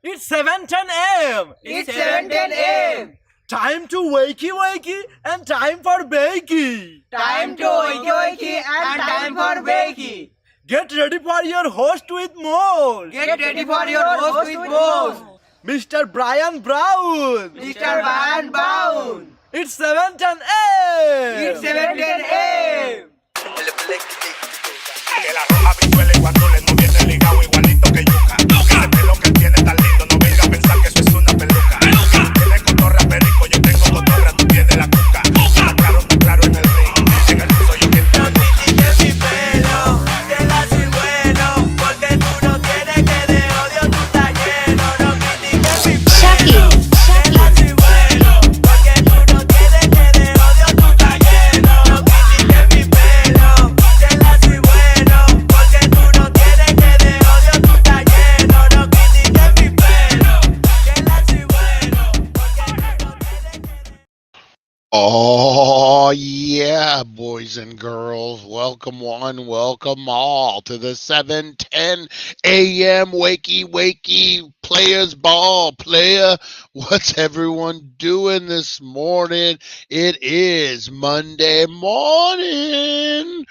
It's 7:10 a.m. It's 7:10 a.m. Time to wakey wakey and time for bakey. Time to wakey wakey and time for bakey. Get ready for your host with more. Get ready for your host with more. Mr. Brian Brown. Mr. Brian Brown. It's 7:10 a.m. It's 7:10 a.m. Que la roja visuela y cuando le no viene ligado igualito que yuca. Ese pelo que él tiene tan lindo, no venga a pensar que eso es una peluca. Tiene cotorra perico, yo tengo cotorra, tú tienes la cuca. Está claro en el ring, en el piso yo quien te No critiques mi pelo, te la soy bueno, porque tú no tienes que de odio tú estás lleno. No critiques mi pelo, te la soy bueno, porque tú no tienes que de odio tú estás lleno. No critiques mi pelo, te la soy bueno, porque tú no tienes que de odio tú estás lleno. No critiques mi pelo, te la soy bueno, porque tú no tienes que de... Oh, yeah, boys and girls. Welcome one, welcome all to the 7:10 a.m. Wakey Wakey Players Ball. Player, what's everyone doing this morning? It is Monday morning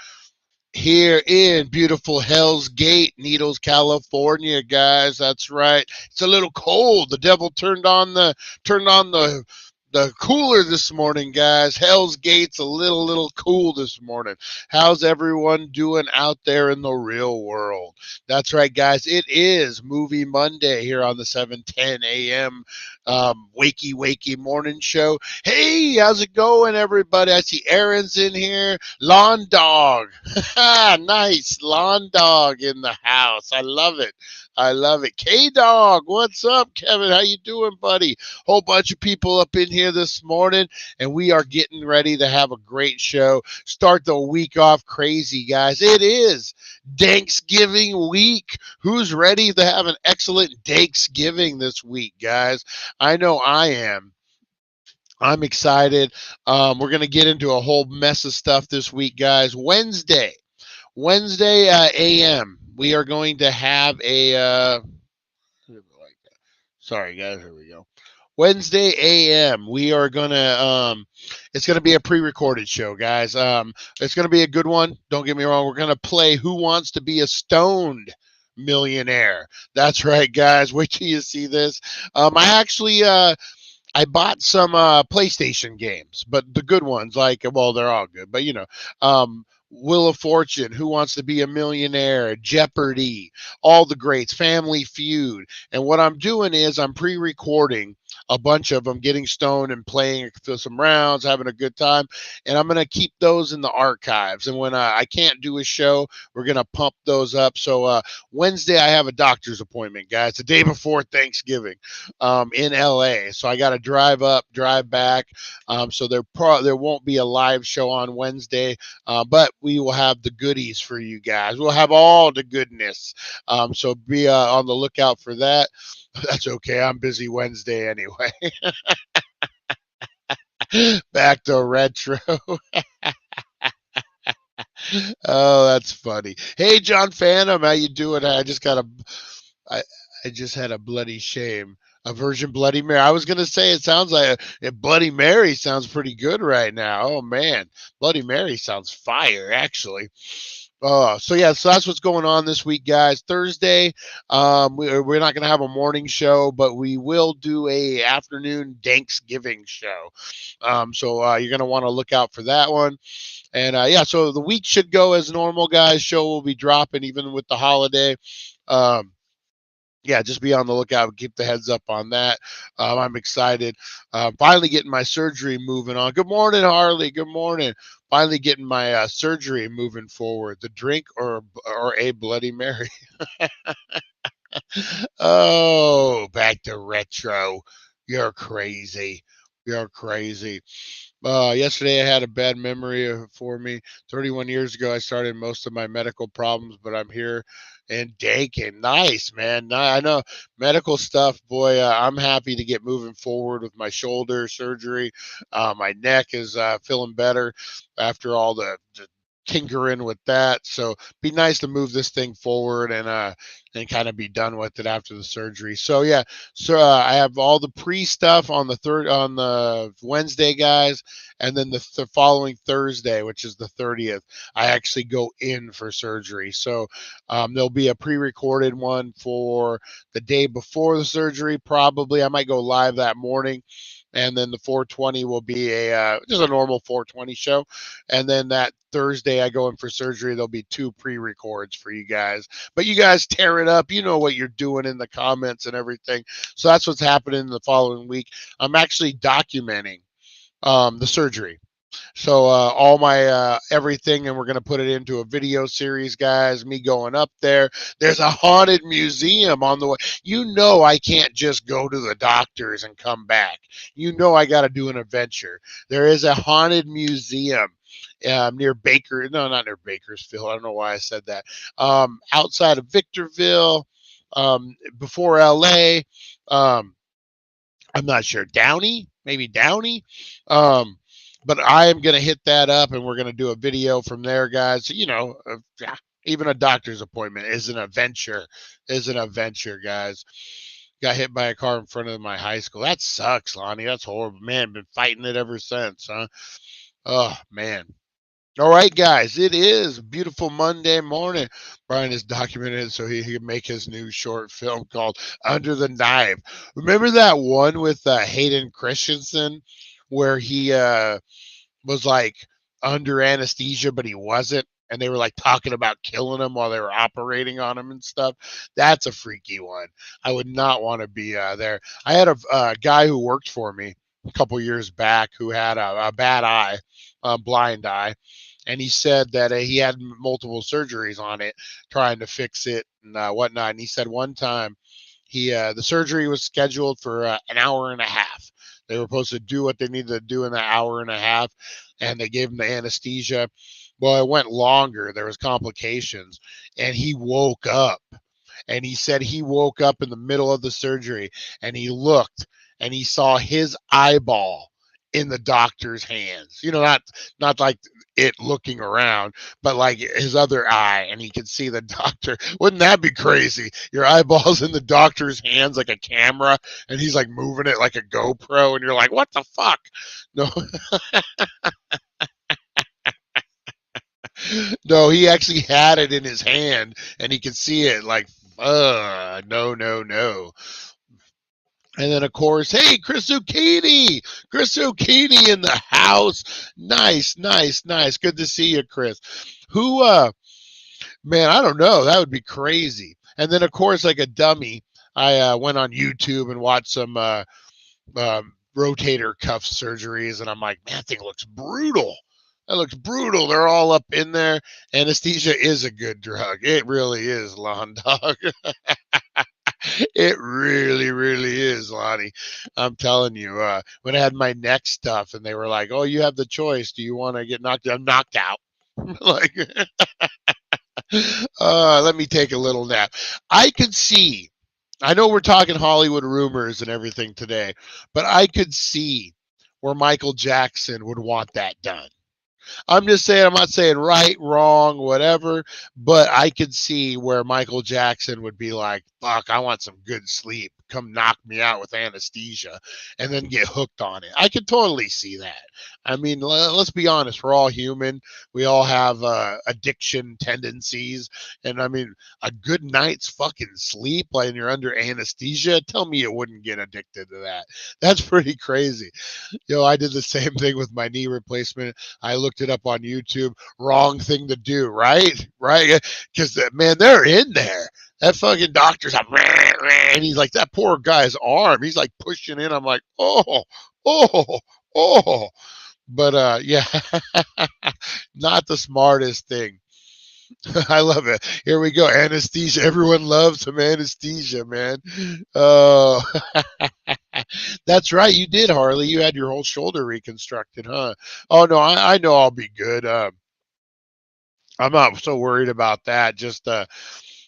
here in beautiful Hell's Gate, Needles, California, guys. That's right. It's a little cold. The devil turned on the cooler this morning, guys. Hell's Gate's a little cool this morning. How's everyone doing out there in the real world? That's right, guys. It is Movie Monday here on the 7:10 a.m. Wakey Wakey Morning Show. Hey, how's it going, everybody? I see Aaron's in here. Lawn Dog. Nice. Lawn Dog in the house. I love it. I love it. K-Dog, what's up, Kevin? How you doing, buddy? Whole bunch of people up in here this morning, and we are getting ready to have a great show. Start the week off crazy, guys. It is Thanksgiving week. Who's ready to have an excellent Thanksgiving this week, guys? I know I am. I'm excited. We're going to get into a whole mess of stuff this week, guys. Wednesday a.m. We are going to have a sorry guys, here we go. Wednesday a.m. we are gonna it's gonna be a pre-recorded show, guys. It's gonna be a good one. Don't get me wrong. We're gonna play Who Wants to Be a Stoned Millionaire. That's right, guys. Wait till you see this. I actually I bought some PlayStation games, but the good ones, like, well, they're all good, but Wheel of Fortune, Who Wants to Be a Millionaire, Jeopardy, all the greats, Family Feud. And what I'm doing is I'm pre-recording a bunch of them, getting stoned and playing some rounds, having a good time. And I'm going to keep those in the archives. And when I can't do a show, we're going to pump those up. So Wednesday, I have a doctor's appointment, guys, the day before Thanksgiving in LA. So I got to drive up, drive back. So there won't be a live show on Wednesday, but we will have the goodies for you guys. We'll have all the goodness. So be on the lookout for that. That's okay. I'm busy Wednesday anyway. Back to retro. Oh, that's funny. Hey, John Phantom, how you doing? I just had a bloody shame. A Virgin Bloody Mary. I was gonna say it sounds like a Bloody Mary sounds pretty good right now. Oh man, Bloody Mary sounds fire, actually. So that's what's going on this week, guys. Thursday, we're not going to have a morning show, but we will do a afternoon Thanksgiving show. So you're going to want to look out for that one. And so the week should go as normal, guys. Show will be dropping even with the holiday. Just be on the lookout. Keep the heads up on that. I'm excited. Finally getting my surgery moving on. Good morning, Harley. Good morning. Finally getting my surgery moving forward. The drink or a Bloody Mary. Oh, back to retro. You're crazy. You're crazy. Yesterday I had a bad memory for me. 31 years ago, I started most of my medical problems, but I'm here and Dank. Nice, man. I know medical stuff, boy. I'm happy to get moving forward with my shoulder surgery. My neck is feeling better after all the tinkering with that. So be nice to move this thing forward and kind of be done with it after the surgery. So I have all the pre stuff on the Wednesday, guys, and then the following Thursday, which is the 30th, I actually go in for surgery. So there'll be a pre-recorded one for the day before the surgery. Probably I might go live that morning. And then the 420 will be just a normal 420 show. And then that Thursday I go in for surgery. There'll be 2 pre-records for you guys. But you guys tear it up. You know what you're doing in the comments and everything. So that's what's happening the following week. I'm actually documenting the surgery. So all my everything, and we're going to put it into a video series, guys, me going up there. There's a haunted museum on the way. I can't just go to the doctors and come back. I got to do an adventure. There is a haunted museum near not near Bakersfield. I don't know why I said that. Outside of Victorville, before LA. I'm not sure. Maybe Downey. But I am going to hit that up, and we're going to do a video from there, guys. Even a doctor's appointment is an adventure. Guys. Got hit by a car in front of my high school. That sucks, Lonnie. That's horrible. Man, been fighting it ever since, huh? Oh, man. All right, guys, it is a beautiful Monday morning. Brian is documented so he can make his new short film called Under the Knife. Remember that one with Hayden Christensen where he was like under anesthesia, but he wasn't? And they were like talking about killing him while they were operating on him and stuff. That's a freaky one. I would not want to be there. I had a guy who worked for me a couple years back who had a bad eye, a blind eye. And he said that he had multiple surgeries on it, trying to fix it and whatnot. And he said one time the surgery was scheduled for an hour and a half. They were supposed to do what they needed to do in that hour and a half, and they gave him the anesthesia. Well, it went longer. There was complications, and he woke up. And he said he woke up in the middle of the surgery, and he looked, and he saw his eyeball in the doctor's hands. Not like it looking around, but like his other eye, and he could see the doctor. Wouldn't that be crazy? Your eyeball's in the doctor's hands like a camera, and he's like moving it like a GoPro, and you're like, what the fuck? No. No, he actually had it in his hand, and he could see it like, no. And then, of course, hey, Chris Zucchini in the house. Nice. Good to see you, Chris. Who, man, I don't know. That would be crazy. And then, of course, like a dummy, I went on YouTube and watched some rotator cuff surgeries, and I'm like, man, that thing looks brutal. That looks brutal. They're all up in there. Anesthesia is a good drug. It really is, Lawn Dog. It really is, Lonnie. I'm telling you, when I had my neck stuff and they were like, oh, you have the choice. Do you want to get knocked out? I'm knocked out. Like, let me take a little nap. I could see, I know we're talking Hollywood rumors and everything today, but I could see where Michael Jackson would want that done. I'm just saying, I'm not saying right, wrong, whatever, but I could see where Michael Jackson would be like, fuck, I want some good sleep. Come knock me out with anesthesia and then get hooked on it. I could totally see that. I mean, let's be honest. We're all human. We all have addiction tendencies. And I mean, a good night's fucking sleep when you're under anesthesia, tell me you wouldn't get addicted to that. That's pretty crazy. I did the same thing with my knee replacement. I looked it up on YouTube. Wrong thing to do, right? Right? Because, man, they're in there. That fucking doctor's like, and he's like, that poor guy's arm. He's like pushing in. I'm like, oh. But, yeah, not the smartest thing. I love it. Here we go. Anesthesia. Everyone loves some anesthesia, man. Oh, that's right. You did, Harley. You had your whole shoulder reconstructed, huh? Oh, no, I know I'll be good. I'm not so worried about that. Just,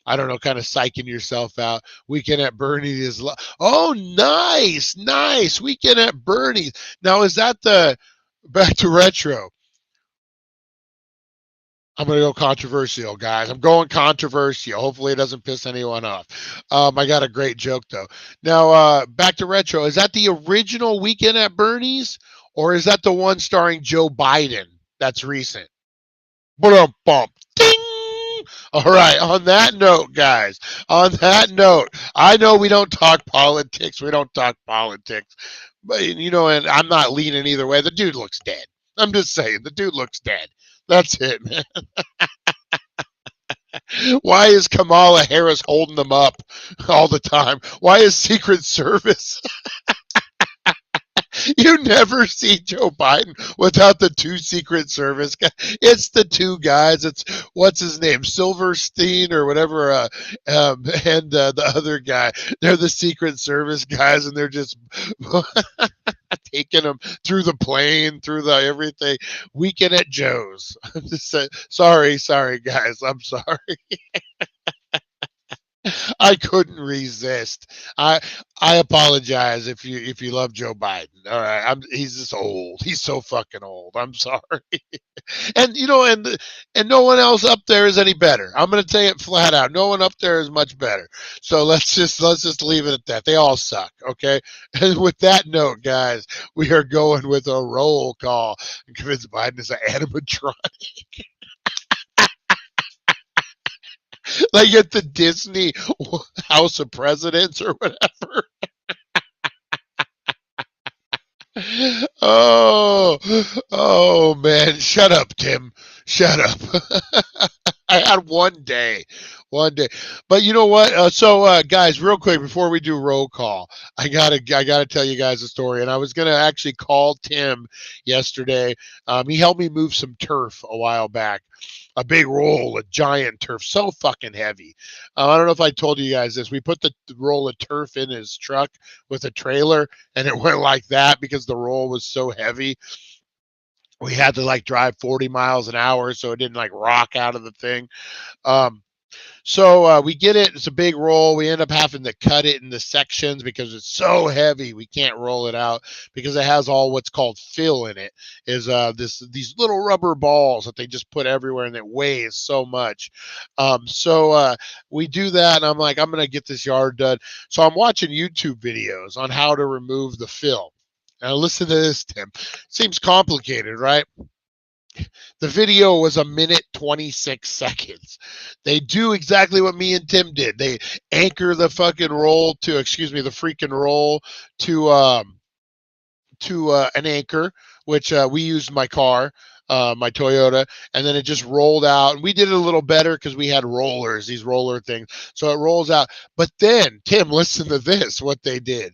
I don't know, kind of psyching yourself out. Weekend at Bernie's is, oh, nice. Weekend at Bernie's. Now, is that the, back to retro? I'm going to go controversial, guys. I'm going controversial. Hopefully it doesn't piss anyone off. I got a great joke, though. Now, back to retro. Is that the original Weekend at Bernie's? Or is that the one starring Joe Biden that's recent? Bump. Ding! All right. On that note, guys, I know we don't talk politics. But, and I'm not leaning either way. The dude looks dead. I'm just saying, the dude looks dead. That's it, man. Why is Kamala Harris holding them up all the time? Why is Secret Service? You never see Joe Biden without the two Secret Service guys. It's the two guys. It's, what's his name? Silverstein or whatever. And the other guy. They're the Secret Service guys, and they're just taking them through the plane, through the everything. Weekend at Joe's. I'm just saying, sorry, guys. I'm sorry. I couldn't resist. I apologize if you love Joe Biden. All right, he's just old. He's so fucking old. I'm sorry. And and no one else up there is any better. I'm gonna say it flat out. No one up there is much better. So let's just leave it at that. They all suck. Okay. And with that note, guys, we are going with a roll call. Vince Biden is an animatronic. Like at the Disney House of Presidents or whatever. Oh man, shut up, Tim. Shut up. I had one day. But you know what? So guys, real quick before we do roll call, I gotta tell you guys a story. And I was gonna actually call Tim yesterday. He helped me move some turf a while back. A big roll of giant turf, so fucking heavy. I don't know if I told you guys this. We put the roll of turf in his truck with a trailer, and it went like that because the roll was so heavy. We had to drive 40 miles an hour so it didn't rock out of the thing. So we get it. It's a big roll. We end up having to cut it into sections because it's so heavy. We can't roll it out because it has all what's called fill in it. Is these little rubber balls that they just put everywhere, and it weighs so much. So we do that, and I'm like, I'm gonna get this yard done. So I'm watching YouTube videos on how to remove the fill. Now listen to this, Tim. Seems complicated, right? The video was 1 minute 26 seconds. They do exactly what me and Tim did. They anchor the fucking roll to, excuse me, the freaking roll to an anchor, which we used my car, my Toyota, and then it just rolled out. And we did it a little better because we had rollers, these roller things. So it rolls out. But then, Tim, listen to this, what they did.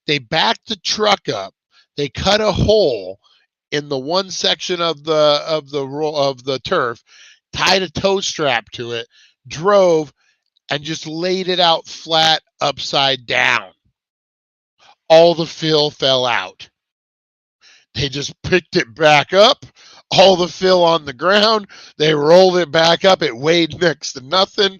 They backed the truck up. They cut a hole in the one section of the turf, tied a tow strap to it, drove, and just laid it out flat upside down. All the fill fell out. They just picked it back up, all the fill on the ground. They rolled it back up. It weighed next to nothing.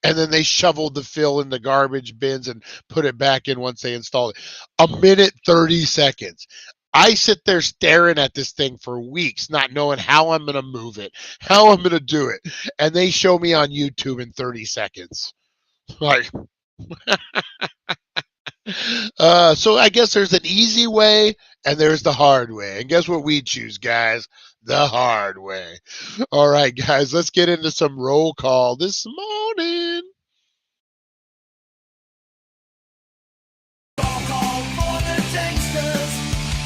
And then they shoveled the fill in the garbage bins and put it back in once they installed it. 1 minute 30 seconds. I sit there staring at this thing for weeks, not knowing how I'm going to move it, how I'm going to do it. And they show me on YouTube in 30 seconds. Like, so I guess there's an easy way and there's the hard way. And guess what we choose, guys? The hard way. All right, guys, let's get into some roll call this morning. Roll call for the Danksters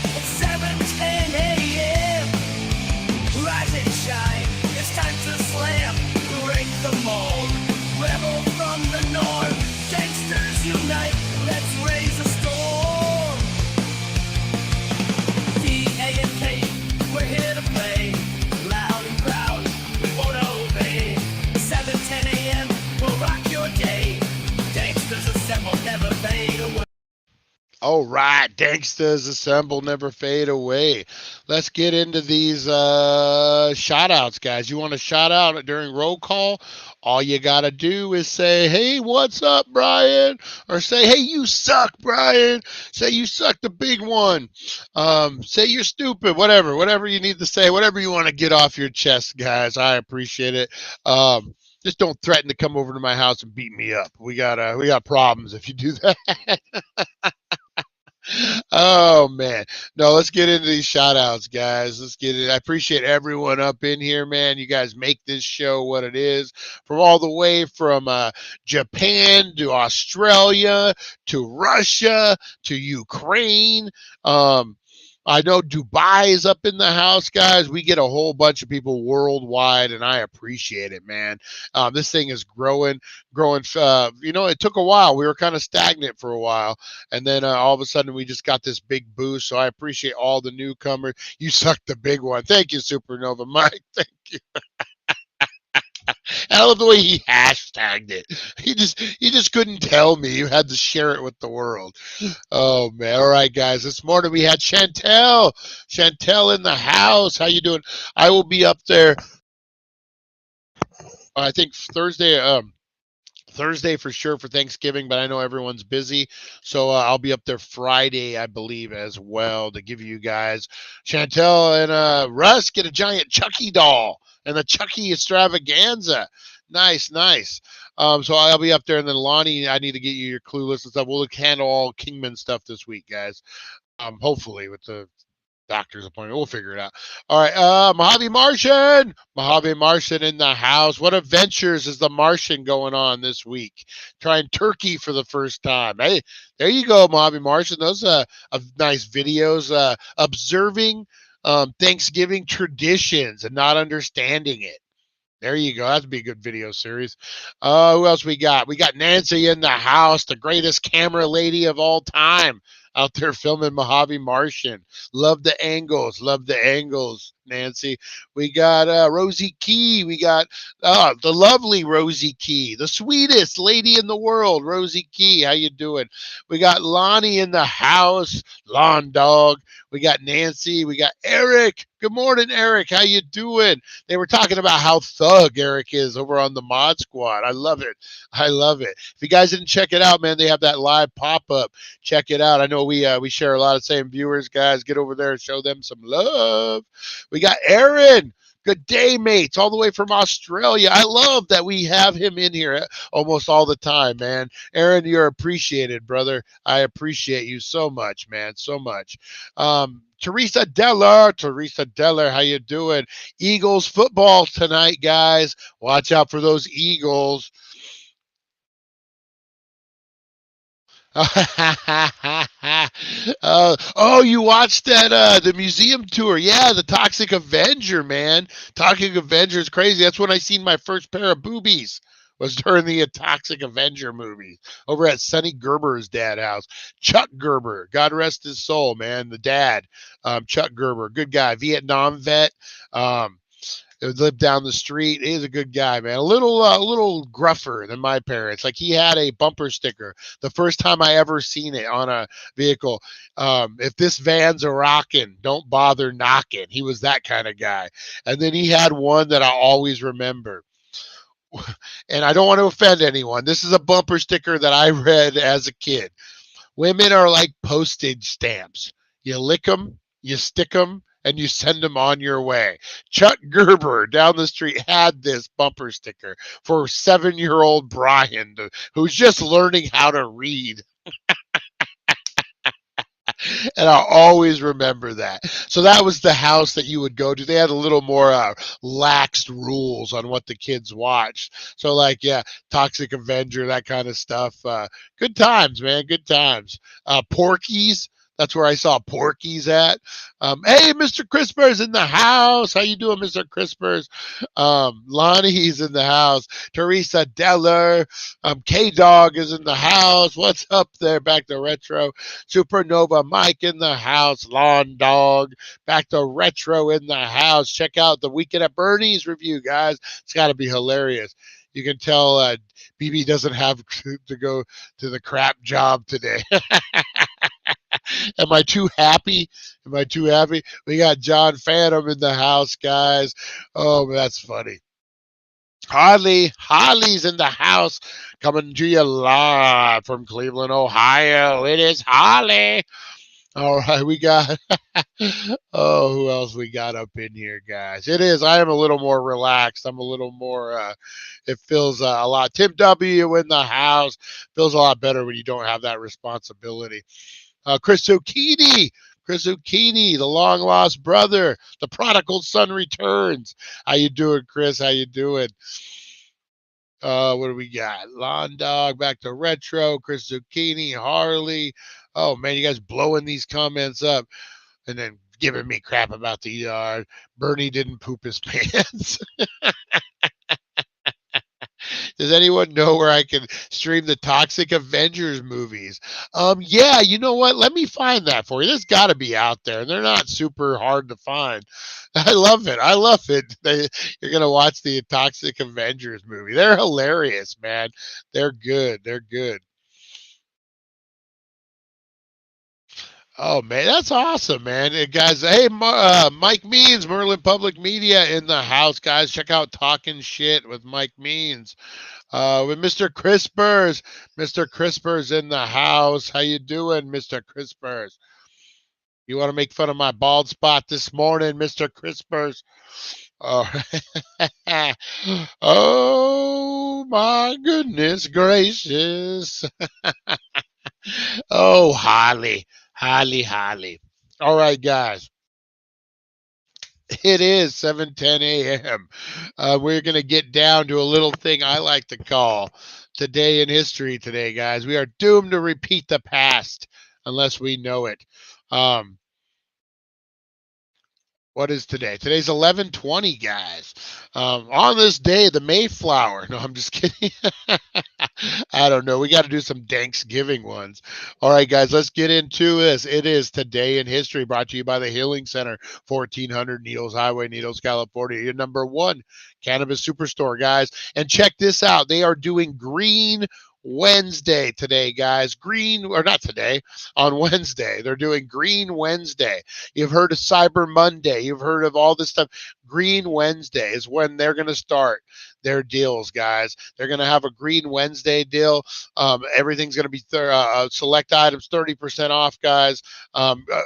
at 7:10 a.m. Rise and shine, it's time to slam, break the mold, rebel from the north. Danksters unite, let's raise a storm. DANK, we're here to play, loud and proud, we won't obey. 7:10 a.m., we'll rock your day. Danksters assemble, never fade away. All right, Danksters assemble, never fade away. Let's get into these shout outs, guys. You want to shout out during roll call? All you got to do is say, hey, what's up, Brian? Or say, hey, you suck, Brian. Say you suck, the big one. Say you're stupid, whatever you need to say, whatever you want to get off your chest, guys. I appreciate it. Just don't threaten to come over to my house and beat me up. We got problems if you do that. Oh man. No, let's get into these shout outs, guys. Let's get it. I appreciate everyone up in here, man. You guys make this show what it is. From all the way from Japan to Australia to Russia to Ukraine. I know Dubai is up in the house, guys. We get a whole bunch of people worldwide, and I appreciate it, man. This thing is growing. It took a while. We were kind of stagnant for a while, and then all of a sudden we just got this big boost. So I appreciate all the newcomers. You suck, the big one. Thank you, Supernova Mike. Thank you. I love the way he hashtagged it. He just couldn't tell me. You had to share it with the world. Oh man! All right, guys. This morning we had Chantel in the house. How you doing? I will be up there. I think Thursday for sure for Thanksgiving, but I know everyone's busy, so I'll be up there Friday, I believe, as well, to give you guys. Chantel and Russ get a giant Chucky doll and the Chucky extravaganza. Nice. So I'll be up there, and then Lonnie, I need to get you your Clueless and stuff. We'll handle all Kingman stuff this week, guys. Hopefully with the doctor's appointment. We'll figure it out. All right. Mojave Martian in the house. What adventures is the Martian going on this week? Trying turkey for the first time. Hey, there you go, Mojave Martian. Those are nice videos. Observing Thanksgiving traditions and not understanding it. There you go. That'd be a good video series. Who else we got? We got Nancy in the house, the greatest camera lady of all time, out there filming Mojave Martian. Love the angles, Nancy. We got Rosie Key. We got the lovely Rosie Key, the sweetest lady in the world, Rosie Key. How you doing? We got Lonnie in the house, Lawn Dog. We got Nancy. We got Eric. Good morning, Eric. How you doing? They were talking about how thug Eric is over on the Mod Squad. I love it. If you guys didn't check it out, man, they have that live pop-up. Check it out. I know we share a lot of same viewers, guys. Get over there and show them some love. We got Aaron. Good day, mates, all the way from Australia. I love that we have him in here almost all the time, man. Aaron, you're appreciated, brother. I appreciate you so much, man, so much. Teresa Deller, how you doing? Eagles football tonight, guys. Watch out for those Eagles. Oh, you watched that the museum tour? Yeah, the Toxic Avenger, man. Toxic Avenger is crazy. That's when I seen my first pair of boobies. Was during the Toxic Avenger movie over at Sonny Gerber's dad house. Chuck Gerber, God rest his soul, man. The dad, Chuck Gerber, good guy, Vietnam vet. Lived down the street. He's a good guy, man. A little gruffer than my parents. Like he had a bumper sticker the first time I ever seen it on a vehicle. If this van's a rockin', don't bother knocking. He was that kind of guy. And then he had one that I always remember. And I don't want to offend anyone. This is a bumper sticker that I read as a kid. Women are like postage stamps. You lick them, you stick them, and you send them on your way. Chuck Gerber down the street had this bumper sticker for 7-year-old Brian, who's just learning how to read. And I'll always remember that. So that was the house that you would go to. They had a little more laxed rules on what the kids watched. So like, yeah, Toxic Avenger, that kind of stuff. Good times, man. Good times. Porky's. That's where I saw Porky's at. Hey, Mr. Crisper's in the house. How you doing, Mr. Crisper's? Lonnie's in the house. Teresa Deller. K-Dog is in the house. What's up there? Back to retro. Supernova Mike in the house. Lawn Dog. Back to retro in the house. Check out the Weekend at Bernie's review, guys. It's got to be hilarious. You can tell BB doesn't have to go to the crap job today. Am I too happy? Am I too happy? We got John Phantom in the house, guys. Oh, that's funny. Holly's in the house, coming to you live from Cleveland, Ohio. It is Holly. All right, we got, oh, who else we got up in here, guys? It is, I am a little more relaxed. I'm a little more, it feels a lot. Tim W. in the house. Feels a lot better when you don't have that responsibility. Chris Zucchini, the long lost brother, the prodigal son returns. How you doing, Chris? How you doing? What do we got? Lawn Dog, back to retro. Chris Zucchini, Harley. Oh man, you guys blowing these comments up, and then giving me crap about the Bernie didn't poop his pants. Does anyone know where I can stream the Toxic Avengers movies? Yeah, you know what? Let me find that for you. There's got to be out there. They're not super hard to find. I love it. You're going to watch the Toxic Avengers movie. They're hilarious, man. They're good. They're good. Oh man, that's awesome, man. Guys, hey, Mike Means, Merlin Public Media in the house, guys. Check out Talking Shit with Mike Means. With Mr. Crispers. Mr. Crispers in the house. How you doing, Mr. Crispers? You want to make fun of my bald spot this morning, Mr. Crispers? Oh, oh my goodness gracious. Oh, Holly. All right, guys. It is 7:10 a.m. We're going to get down to a little thing I like to call Today in History today, guys. We are doomed to repeat the past unless we know it. What is today? Today's 11/20, guys. On this day, the Mayflower. No, I'm just kidding. I don't know. We got to do some Thanksgiving ones. All right, guys, let's get into this. It is Today in History, brought to you by the Healing Center, 1400 Needles Highway, Needles, California. Your number one cannabis superstore, guys. And check this out. They are doing Green Wednesday today, guys. On Wednesday. They're doing Green Wednesday. You've heard of Cyber Monday. You've heard of all this stuff. Green Wednesday is when they're going to start their deals, guys. They're going to have a Green Wednesday deal. Everything's going to be select items 30% off, guys.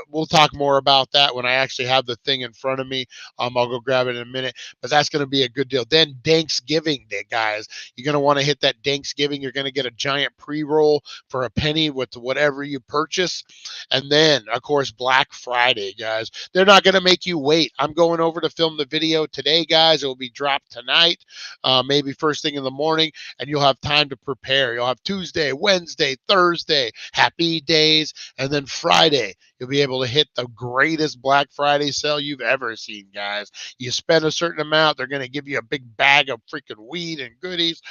We'll talk more about that when I actually have the thing in front of me. I'll go grab it in a minute, but that's going to be a good deal. Then Thanksgiving Day, guys. You're going to want to hit that Thanksgiving. You're going to get a giant pre-roll for a penny with whatever you purchase. And then, of course, Black Friday, guys. They're not going to make you wait. I'm going over to film the video today, guys. It will be dropped tonight, maybe first thing in the morning, and you'll have time to prepare. You'll have Tuesday, Wednesday, Thursday, happy days, and then Friday, you'll be able to hit the greatest Black Friday sale you've ever seen, guys. You spend a certain amount, they're going to give you a big bag of freaking weed and goodies.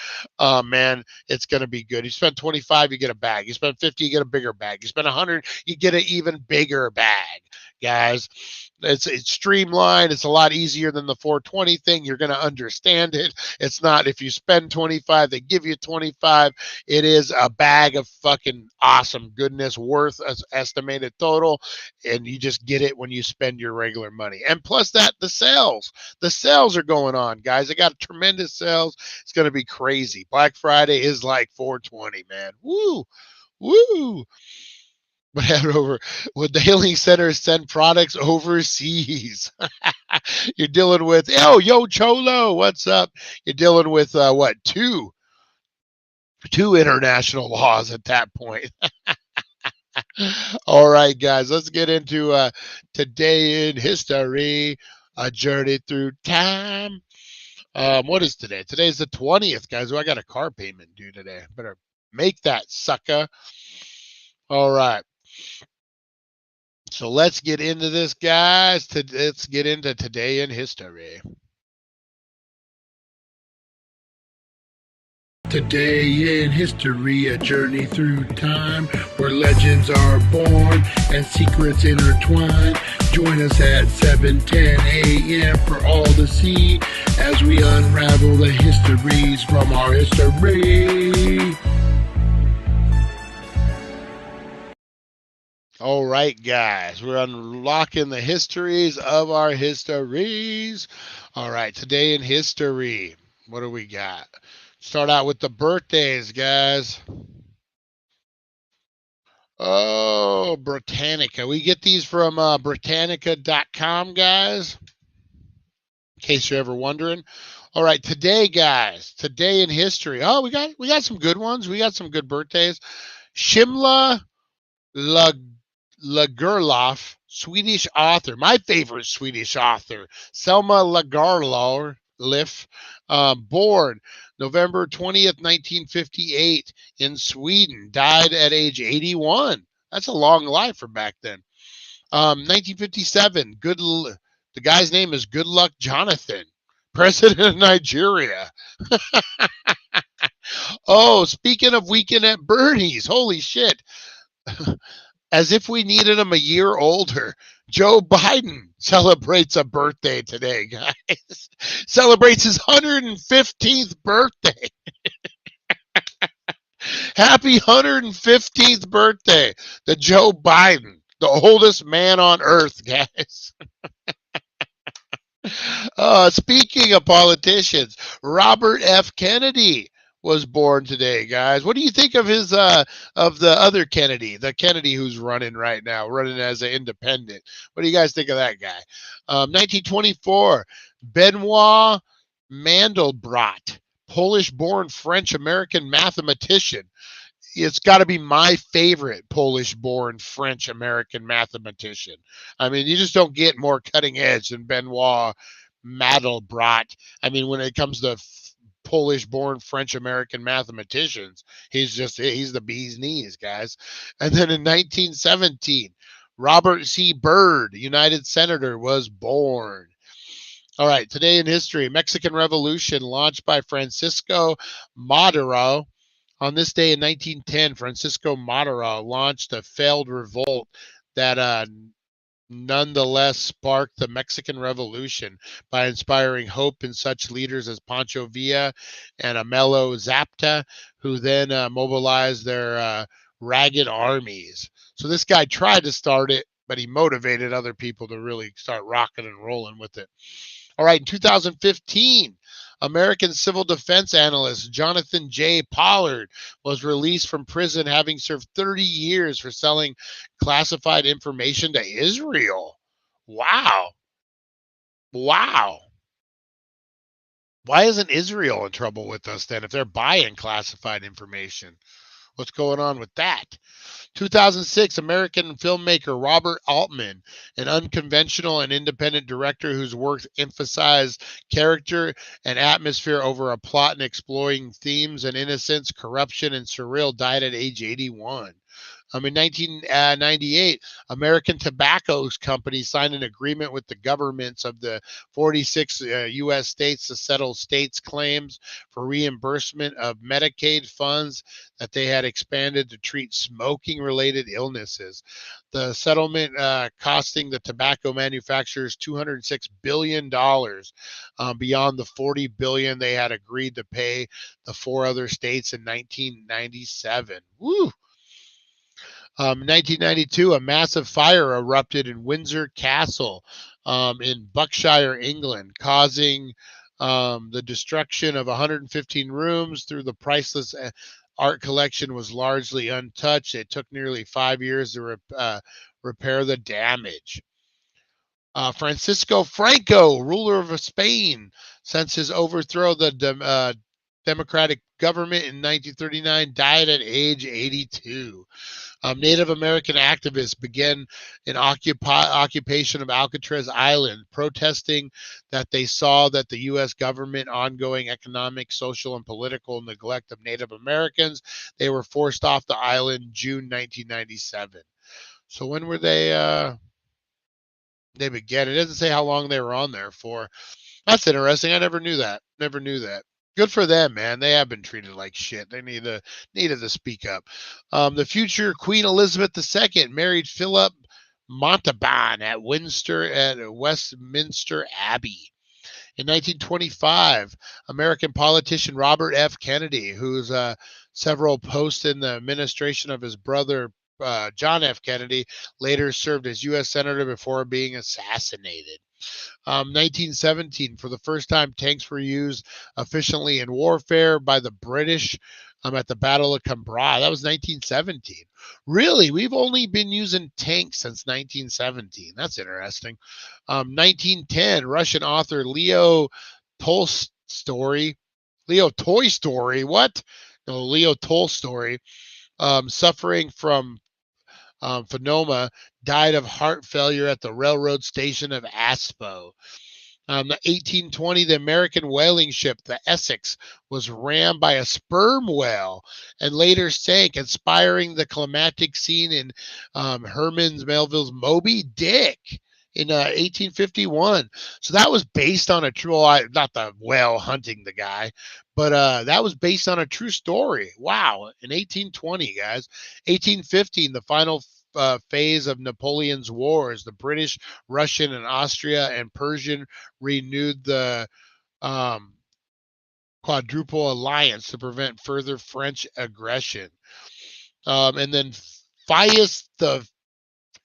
Man, it's going to be good. You spend 25, you get a bag. You spend 50, you get a bigger bag. You spend 100, you get an even bigger bag, guys. It's streamlined. It's a lot easier than the 420 thing. You're going to understand it. It's not if you spend 25, they give you 25. It is a bag of fucking awesome goodness worth as estimated total, and you just get it when you spend your regular money. And plus that, the sales are going on, guys. They got tremendous sales. It's going to be crazy. Black Friday is like 420, man. Woo, woo. But head over, would the healing centers send products overseas? You're dealing with, yo, Cholo, what's up? You're dealing with what, two international laws at that point. All right, guys, let's get into today in history, a journey through time. What is today? Today's the 20th, guys. I got a car payment due today. Better make that, sucker. All right. So let's get into this, guys. Let's get into today in history. Today in history, a journey through time where legends are born and secrets intertwine. Join us at 7:10 a.m. for all to see as we unravel the histories from our history. All right, guys, we're unlocking the histories of our histories. All right, today in history, what do we got? Start out with the birthdays, guys. Oh, Britannica. We get these from Britannica.com, guys, in case you're ever wondering. All right, today, guys, today in history. Oh, we got some good ones. We got some good birthdays. Shimla Lagerlöf, Swedish author, my favorite Swedish author, Selma Lagerlöf, born November 20th, 1958 in Sweden, died at age 81. That's a long life for back then. 1957, the guy's name is Good Luck Jonathan, president of Nigeria. Oh, speaking of Weekend at Bernie's, holy shit. As if we needed him a year older, Joe Biden celebrates a birthday today, guys. Celebrates his 115th birthday. Happy 115th birthday to Joe Biden, the oldest man on earth, guys. Speaking of politicians, Robert F. Kennedy was born today, guys. What do you think of his of the other Kennedy, the Kennedy who's running right now, running as an independent? What do you guys think of that guy? 1924, Benoit Mandelbrot, Polish-born French-American mathematician. It's got to be my favorite Polish-born French-American mathematician. I mean, you just don't get more cutting edge than Benoit Mandelbrot. I mean, when it comes to Polish-born French-American mathematicians, he's the bee's knees, guys. And then in 1917, Robert C. Byrd, United Senator, was born. All right, today in history, Mexican Revolution launched by Francisco Madero. On this day in 1910, Francisco Madero launched a failed revolt that nonetheless sparked the Mexican Revolution by inspiring hope in such leaders as Pancho Villa and Emilio Zapata, who then mobilized their ragged armies. So this guy tried to start it, but he motivated other people to really start rocking and rolling with it. All right, in 2015, American civil defense analyst Jonathan J. Pollard was released from prison having served 30 years for selling classified information to Israel. Wow. Wow. Why isn't Israel in trouble with us then if they're buying classified information? What's going on with that? 2006, American filmmaker Robert Altman, an unconventional and independent director whose work emphasized character and atmosphere over a plot and exploring themes and innocence, corruption, and surreal, died at age 81. In 1998, American Tobacco Company signed an agreement with the governments of the 46 U.S. states to settle states' claims for reimbursement of Medicaid funds that they had expanded to treat smoking-related illnesses. The settlement costing the tobacco manufacturers $206 billion beyond the $40 billion they had agreed to pay the 4 other states in 1997. Woo! 1992, a massive fire erupted in Windsor Castle in Berkshire, England, causing the destruction of 115 rooms. Through the priceless art collection was largely untouched. It took nearly 5 years to repair the damage. Francisco Franco, ruler of Spain, since his overthrow of the democratic government in 1939, died at age 82. Native American activists began an occupation of Alcatraz Island, protesting that they saw that the U.S. government ongoing economic, social, and political neglect of Native Americans. They were forced off the island June 1997. So when were they began? It doesn't say how long they were on there for. That's interesting. I never knew that. Never knew that. Good for them, man. They have been treated like shit. They needed to speak up. The future Queen Elizabeth II married Philip Montauban at Westminster Abbey. In 1925, American politician Robert F. Kennedy, who's several posts in the administration of his brother John F. Kennedy, later served as U.S. Senator before being assassinated. 1917, for the first time, tanks were used efficiently in warfare by the British at the Battle of Cambrai. That was 1917. Really, we've only been using tanks since 1917. That's interesting. 1910, Russian author Leo Tolstoy, what? No, Leo Tolstoy, suffering from phenomena, died of heart failure at the railroad station of Aspo. 1820, the American whaling ship, the Essex, was rammed by a sperm whale and later sank, inspiring the climatic scene in Herman Melville's Moby Dick in 1851. So that was based on a true, not the whale hunting the guy, but that was based on a true story. Wow. In 1820, guys. 1815, the final phase of Napoleon's wars, the British, Russian, and Austria and Persian renewed the Quadruple Alliance to prevent further French aggression. And then Pius the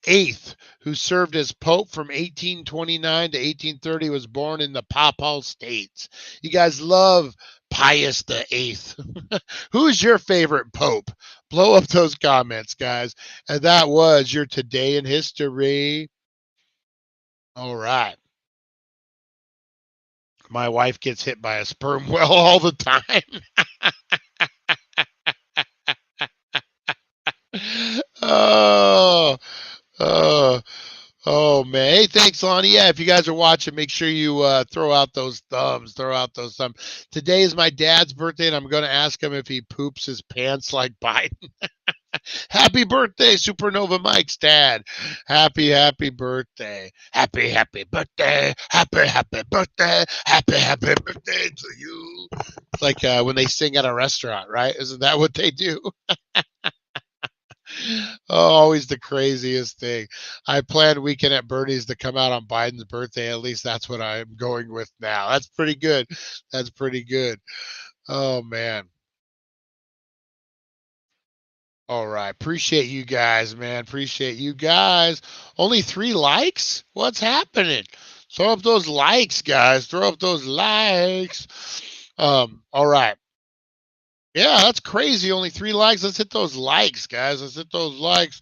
Eighth, who served as Pope from 1829 to 1830, was born in the Papal States. You guys love Pius the Eighth. Who's your favorite Pope? Blow up those comments, guys. And that was your Today in History. All right. My wife gets hit by a sperm whale all the time. Oh man. Hey, thanks, Lonnie. Yeah, if you guys are watching, make sure you throw out those thumbs. Today is my dad's birthday, and I'm going to ask him if he poops his pants like Biden. Happy birthday, Supernova Mike's dad. Happy birthday. Happy birthday. Happy birthday. Happy birthday to you. It's like when they sing at a restaurant, right? Isn't that what they do? Oh, always the craziest thing. I planned Weekend at Bernie's to come out on Biden's birthday. At least that's what I'm going with now. That's pretty good. Oh, man. All right. Appreciate you guys, man. Appreciate you guys. Only 3 likes? What's happening? Throw up those likes, guys. Throw up those likes. All right. Yeah, that's crazy. Only 3 likes. Let's hit those likes, guys. Let's hit those likes.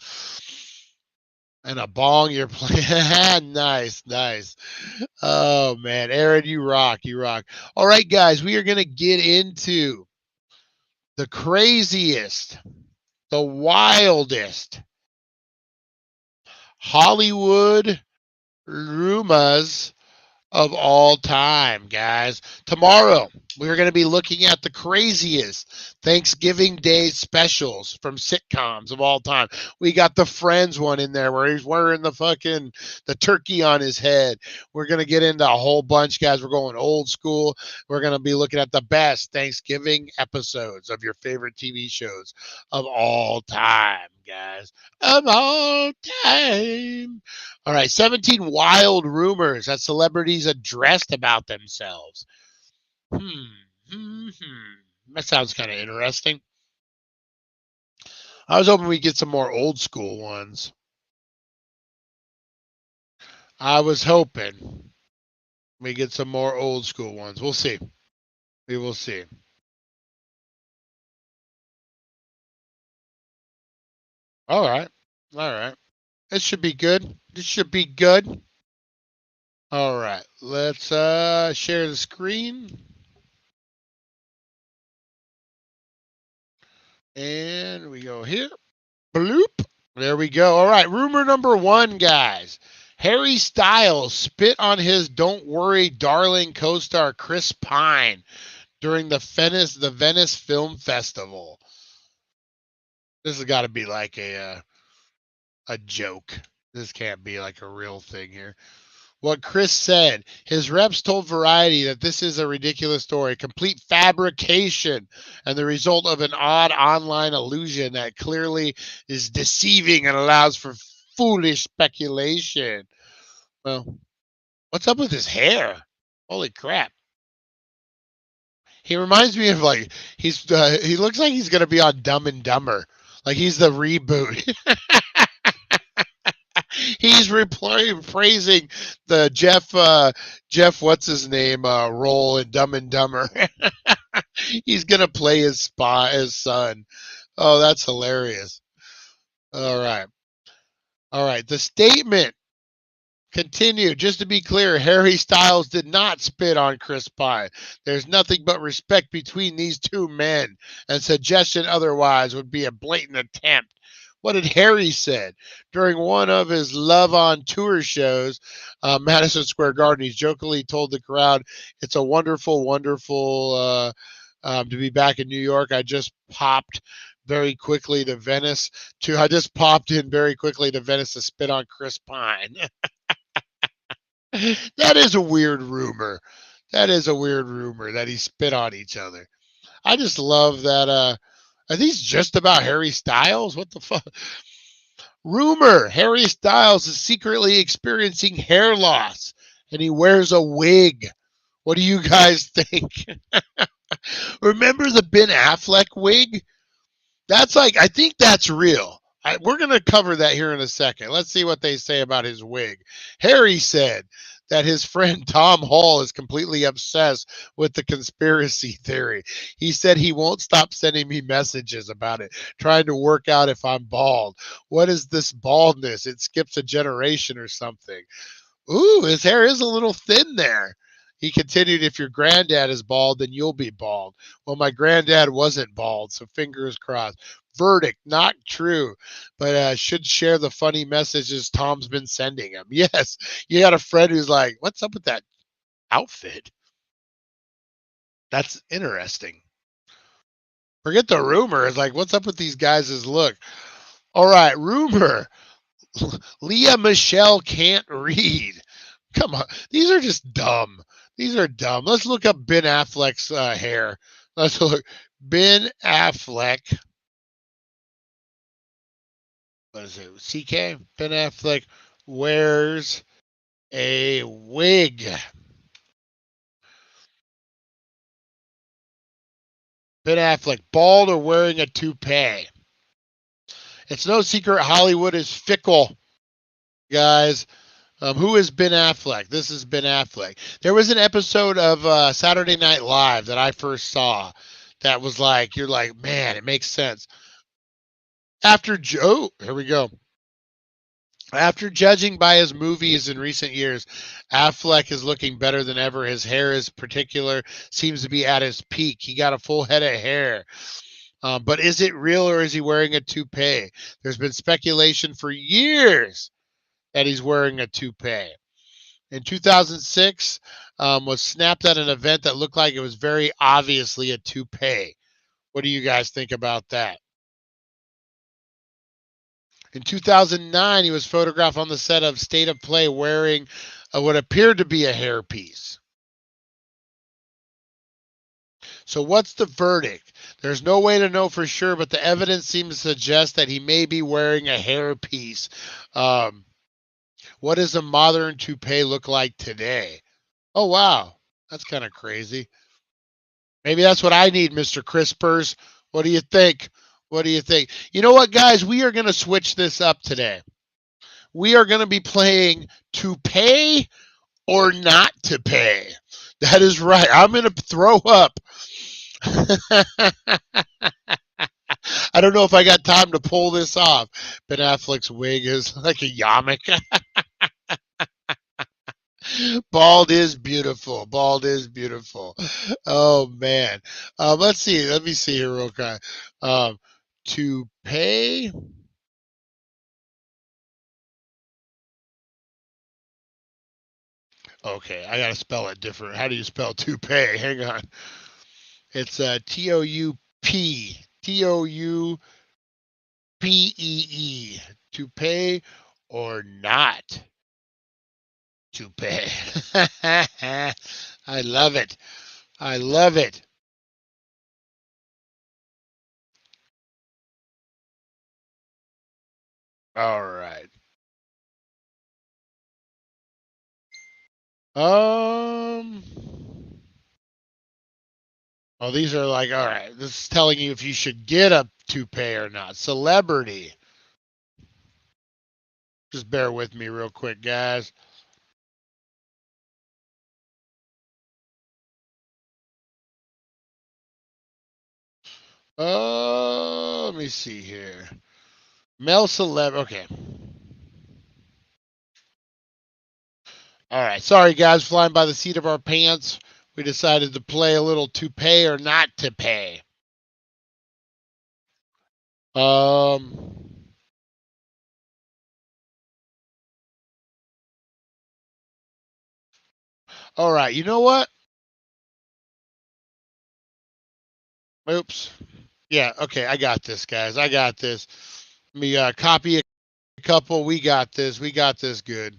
And a bong you're playing. Nice, nice. Oh, man. Aaron, you rock. You rock. All right, guys. We are going to get into the craziest, the wildest Hollywood rumors of all time, guys. Tomorrow, we're going to be looking at the craziest Thanksgiving Day specials from sitcoms of all time. We got the Friends one in there where he's wearing the turkey on his head. We're going to get into a whole bunch, guys. We're going old school. We're going to be looking at the best Thanksgiving episodes of your favorite TV shows of all time, guys. Of all time. All right, 17 wild rumors that celebrities addressed about themselves. That sounds kind of interesting. I was hoping we'd get some more old school ones. I was hoping we get some more old school ones. We'll see. We will see. All right. All right. This should be good. This should be good. All right. Let's share the screen. And we go here. Bloop. There we go. All right. Rumor number 1, guys. Harry Styles spit on his Don't Worry Darling co-star Chris Pine during the Venice Film Festival. This has got to be like a joke. This can't be like a real thing here. What Chris said, his reps told Variety that this is a ridiculous story, complete fabrication, and the result of an odd online illusion that clearly is deceiving and allows for foolish speculation. Well, what's up with his hair? Holy crap. He reminds me of he looks like he's going to be on Dumb and Dumber. Like he's the reboot. He's praising the Jeff what's his name role in Dumb and Dumber. He's gonna play his son. Oh, that's hilarious. All right. The statement continued. Just to be clear, Harry Styles did not spit on Chris Pine. There's nothing but respect between these two men, and suggestion otherwise would be a blatant attempt. What did Harry said during one of his Love on Tour shows, Madison Square Garden? He jokingly told the crowd, "It's a wonderful, wonderful to be back in New York. I just popped in very quickly to Venice to spit on Chris Pine." That is a weird rumor. That is a weird rumor that he spit on each other. I just love that. Are these just about Harry Styles? What the fuck? Rumor, Harry Styles is secretly experiencing hair loss and he wears a wig. What do you guys think? Remember the Ben Affleck wig? I think that's real. We're going to cover that here in a second. Let's see what they say about his wig. Harry said that his friend Tom Hall is completely obsessed with the conspiracy theory. He said he won't stop sending me messages about it, trying to work out if I'm bald. What is this baldness? It skips a generation or something. Ooh, his hair is a little thin there. He continued, if your granddad is bald, then you'll be bald. Well, my granddad wasn't bald, so fingers crossed. Verdict, not true, but should share the funny messages Tom's been sending him. Yes, you got a friend who's like, what's up with that outfit? That's interesting. Forget the rumor. It's like, what's up with these guys' look? All right, rumor. Leah Michelle can't read. Come on. These are just dumb. These are dumb. Let's look up Ben Affleck's hair. Let's look. Ben Affleck. What is it? CK? Ben Affleck wears a wig. Ben Affleck, bald or wearing a toupee. It's no secret Hollywood is fickle, guys. Who is Ben Affleck? This is Ben Affleck. There was an episode of Saturday Night Live that I first saw that was like, you're like, man, it makes sense. After Joe, here we go. After judging by his movies in recent years, Affleck is looking better than ever. His hair is particular, seems to be at his peak. He got a full head of hair. But is it real or is he wearing a toupee? There's been speculation for years that he's wearing a toupee. In 2006, was snapped at an event that looked like it was very obviously a toupee. What do you guys think about that? In 2009, he was photographed on the set of State of Play wearing what appeared to be a hairpiece. So what's the verdict? There's no way to know for sure, but the evidence seems to suggest that he may be wearing a hairpiece. What does a modern toupee look like today? Oh, wow. That's kind of crazy. Maybe that's what I need, Mr. Crispers. What do you think? What do you think? You know what, guys? We are going to switch this up today. We are going to be playing to pay or not to pay. That is right. I'm going to throw up. I don't know if I got time to pull this off. Ben Affleck's wig is like a yarmulke. Bald is beautiful. Bald is beautiful. Oh, man. Let's see. Let me see here real quick. To pay. Okay, I got to spell it different. How do you spell toupee? Hang on. It's T-O-U-P. T-O-U-P-E-E. Toupee or not to pay. I love it. I love it. All right. Oh, these are like, all right. This is telling you if you should get a toupee or not. Celebrity. Just bear with me real quick, guys. Let me see here. Male celeb. Okay. All right. Sorry, guys. Flying by the seat of our pants. We decided to play a little to pay or not to pay. All right. You know what? Oops. Yeah. Okay. I got this, guys. I got this. Let me copy a couple. We got this. We got this good.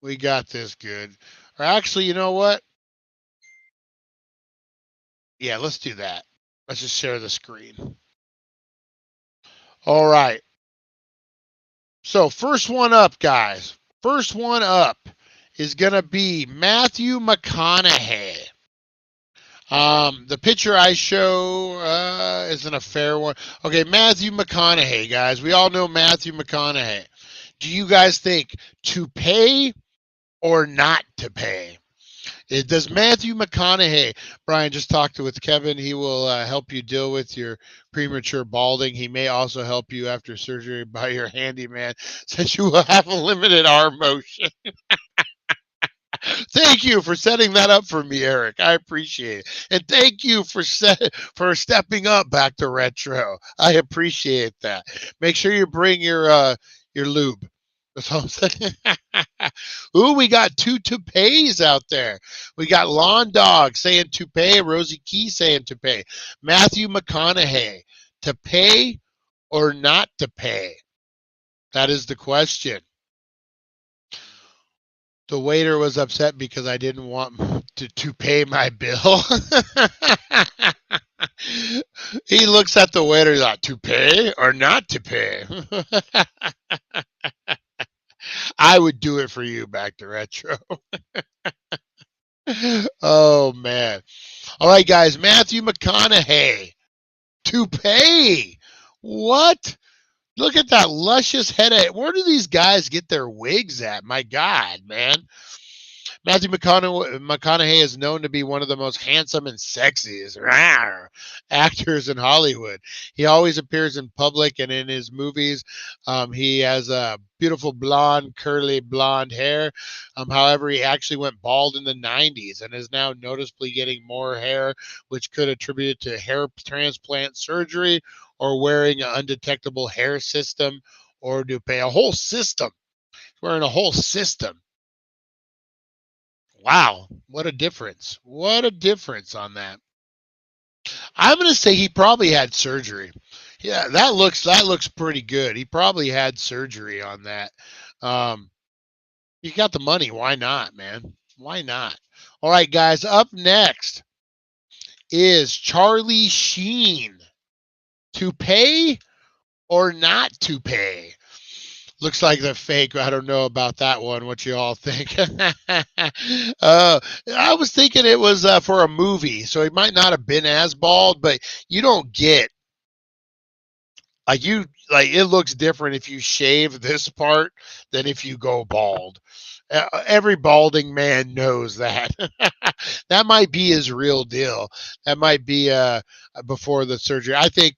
We got this good. Or actually, you know what? Yeah, let's do that. Let's just share the screen. All right. So first one up, guys. First one up is going to be Matthew McConaughey. The picture I show isn't a fair one. Okay, Matthew McConaughey, guys. We all know Matthew McConaughey. Do you guys think to pay or not to pay? Does Matthew McConaughey, Brian just talked with Kevin, he will help you deal with your premature balding. He may also help you after surgery by your handyman since you will have a limited arm motion. Thank you for setting that up for me, Eric. I appreciate it. And thank you for stepping up back to retro. I appreciate that. Make sure you bring your lube. That's all I'm saying. Ooh, we got two toupees out there. We got Lawn Dog saying toupee, Rosie Key saying toupee. Matthew McConaughey, to pay or not to pay? That is the question. The waiter was upset because I didn't want to pay my bill. He looks at the waiter like, to pay or not to pay? I would do it for you, back to retro. Oh, man. All right, guys. Matthew McConaughey. To pay. What? Look at that luscious head of, where do these guys get their wigs at? My God, man. Matthew McConaughey is known to be one of the most handsome and sexiest actors in Hollywood. He always appears in public and in his movies. He has a beautiful blonde, curly blonde hair. However, he actually went bald in the 90s and is now noticeably getting more hair, which could attribute it to hair transplant surgery or wearing an undetectable hair system or toupee. A whole system. Wearing a whole system. Wow, what a difference. What a difference on that. I'm going to say he probably had surgery. Yeah, that looks pretty good. He probably had surgery on that. You got the money, why not, man? Why not? All right, guys, up next is Charlie Sheen. To pay or not to pay? Looks like the fake. I don't know about that one. What you all think? I was thinking it was for a movie, so he might not have been as bald, but you don't get like it looks different if you shave this part than if you go bald. Every balding man knows that. That might be his real deal. That might be before the surgery. I think.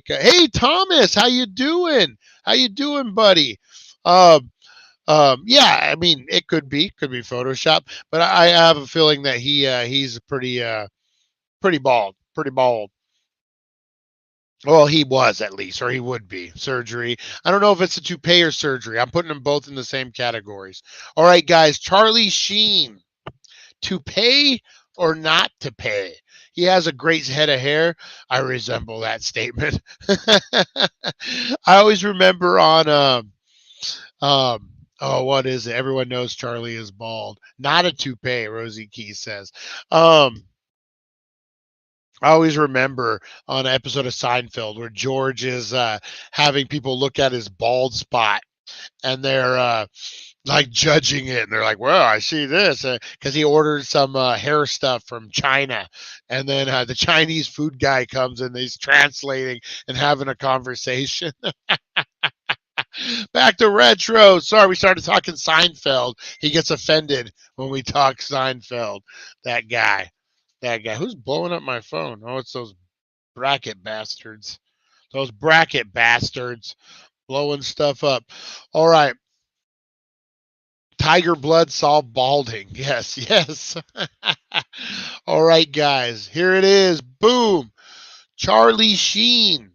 Hey, Thomas, how you doing? How you doing, buddy? Yeah, I mean, it could be Photoshop, but I have a feeling that he's pretty bald, pretty bald. Well, he was at least, or he would be. Surgery. I don't know if it's a toupee or surgery. I'm putting them both in the same categories. All right, guys. Charlie Sheen. To pay or not to pay? He has a great head of hair. I resemble that statement. I always remember on oh, what is it? Everyone knows Charlie is bald. Not a toupee, Rosie Key says. I always remember on an episode of Seinfeld where George is having people look at his bald spot and they're like judging it, and they're like, well, I see this because he ordered some hair stuff from China, and then the Chinese food guy comes and he's translating and having a conversation. Back to retro. Sorry, we started talking Seinfeld. He gets offended when we talk Seinfeld. That guy. Who's blowing up my phone? Oh, it's those bracket bastards. Those bracket bastards blowing stuff up. All right. Tiger blood solved balding. Yes, yes. All right, guys. Here it is. Boom. Charlie Sheen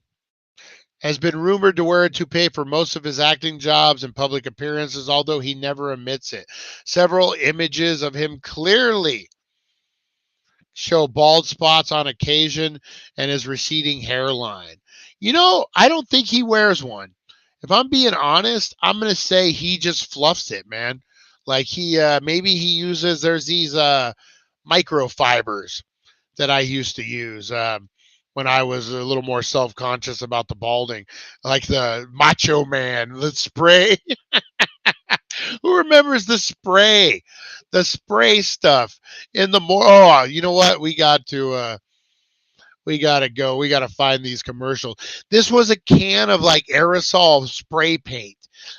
has been rumored to wear a toupee for most of his acting jobs and public appearances, although he never admits it. Several images of him clearly show bald spots on occasion and his receding hairline. I don't think he wears one. If I'm being honest, I'm going to say he just fluffs it, man. Like maybe he uses, there's these microfibers that I used to use when I was a little more self-conscious about the balding, like the Macho Man, the spray. Who remembers the spray? The spray stuff in the Oh, you know what? We got to go. We got to find these commercials. This was a can of like aerosol spray paint,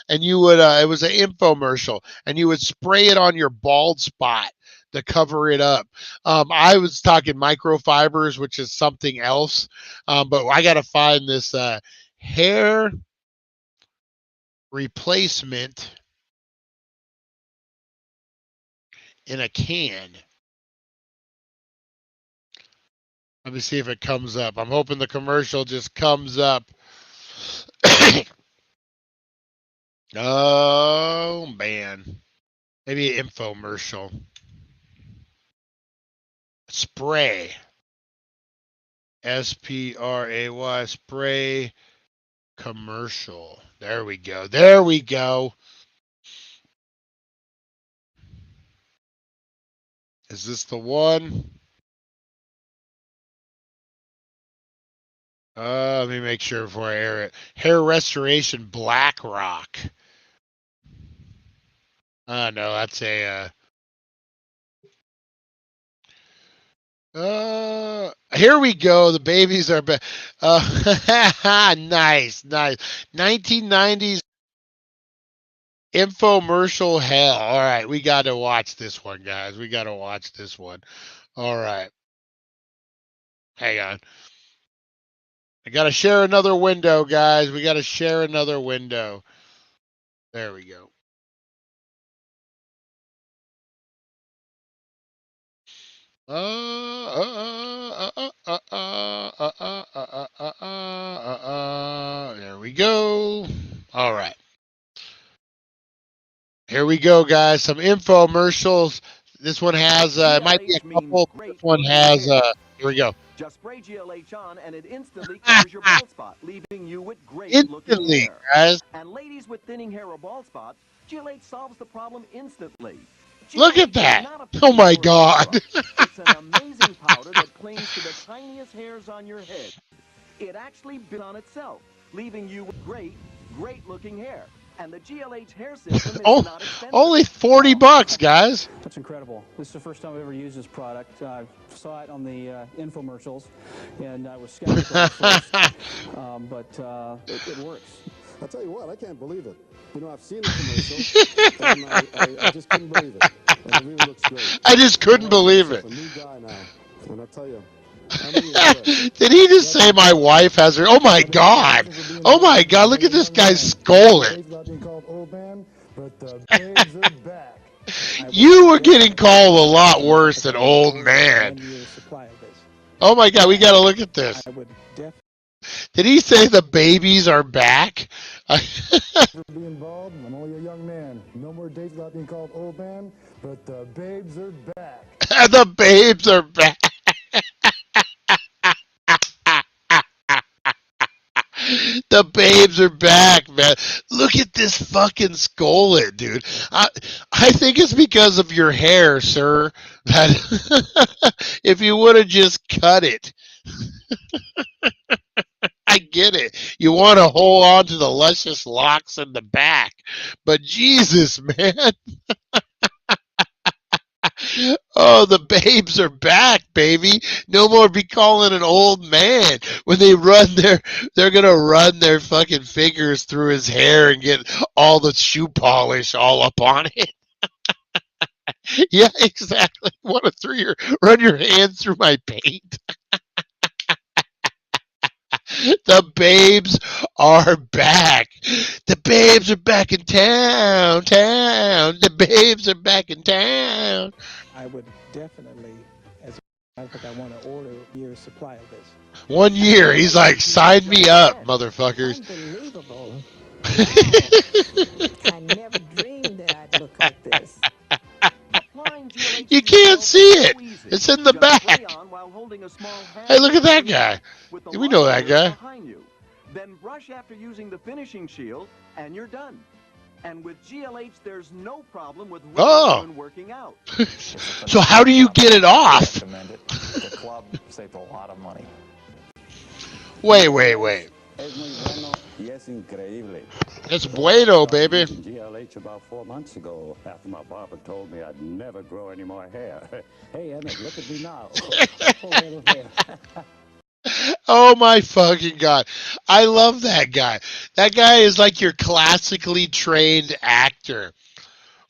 and you would it was an infomercial, and you would spray it on your bald spot to cover it up. I was talking microfibers, which is something else, but I got to find this hair replacement in a can. Let me see if it comes up. I'm hoping the commercial just comes up. Oh, man. Maybe an infomercial. Spray. SPRAY. Spray commercial. There we go. There we go. Is this the one? Let me make sure before I air it. Hair restoration Black Rock. No, that's a Here we go. The babies are back. Nice, nice. 1990s infomercial hell. All right, we got to watch this one, guys. We got to watch this one. All right. Hang on. I got to share another window, guys. We got to share another window. There we go. There we go. All right. Here we go, guys. Some infomercials. This one has, it might be a couple. This one has, here we go. Just spray GLH on and it instantly covers your bald spot, leaving you with great looking Instantly, hair. guys. And ladies with thinning hair or bald spots, GLH solves the problem instantly. Look at GLH is that. not a Oh my paper or a God. brush. It's an amazing powder that clings to the tiniest hairs on your head. It actually builds on itself, leaving you with great looking hair. And the GLH hair system is not expensive. Only $40, guys. That's incredible. This is the first time I've ever used this product. I saw it on the infomercials, and I was skeptical at first, but it works. I'll tell you what, I can't believe it. You know, I've seen the commercial, and I just couldn't believe it. And it really looks great. I just couldn't believe it. I'm a new guy now, and I'll tell you, I'm really impressed. Did he just say my wife has her? Oh my God. Oh my God. Look at this guy's scolding. You were getting called a lot worse than old man. Oh my God. We got to look at this. Did he say the babies are back? Be involved. I'm only a young man. No more dates without being called old man, but the babes are back. The babes are back. The babes are back, man. Look at this fucking skullet, dude. I think it's because of your hair, sir. That if you would have just cut it. I get it. You want to hold on to the luscious locks in the back. But Jesus, man. Oh, the babes are back, baby. No more be calling an old man. When they they're going to run their fucking fingers through his hair and get all the shoe polish all up on it. Yeah, exactly. Run your hands through my paint. The babes are back. The babes are back in town. The babes are back in town. I would definitely, as a matter of fact, I want to order a year's supply of this. 1 year. He's like, sign me up, motherfuckers. Unbelievable. Wow. I never dreamed that I'd look like this. You can't see it. It's in the back. Hey, look at that guy. We know that guy. Then brush after using the finishing shield, and you're done. And with GLH, there's no problem with working out. So how do you get it off? The club saved a lot of money. Wait. Yes, increíble. It's bueno, baby. GLH about 4 months ago, after my barber told me I'd never grow any more hair. Hey, Emmett, look at me now. Full head of hair. Oh my fucking God. I love that guy. That guy is like your classically trained actor.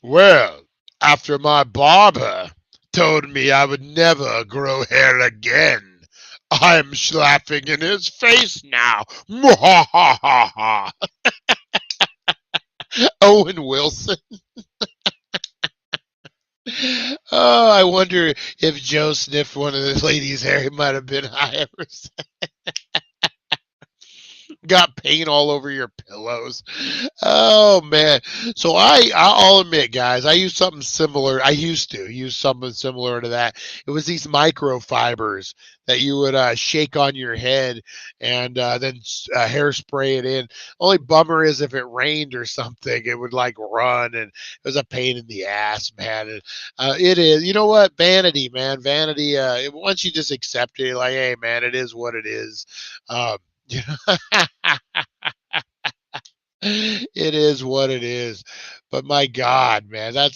Well, after my barber told me I would never grow hair again, I'm laughing in his face now. Owen Wilson. Oh, I wonder if Joe sniffed one of the ladies' hair. He might have been high ever since. Got paint all over your pillows. Oh man. So I'll admit, guys, I used something similar. I used to use something similar to that. It was these microfibers that you would shake on your head and then hairspray it in. Only bummer is if it rained or something, it would like run, and it was a pain in the ass, man. And, it is. You know what? Vanity, man. Vanity. Once you just accept it, like, hey, man, it is what it is. You know? It is what it is. But my God, man, that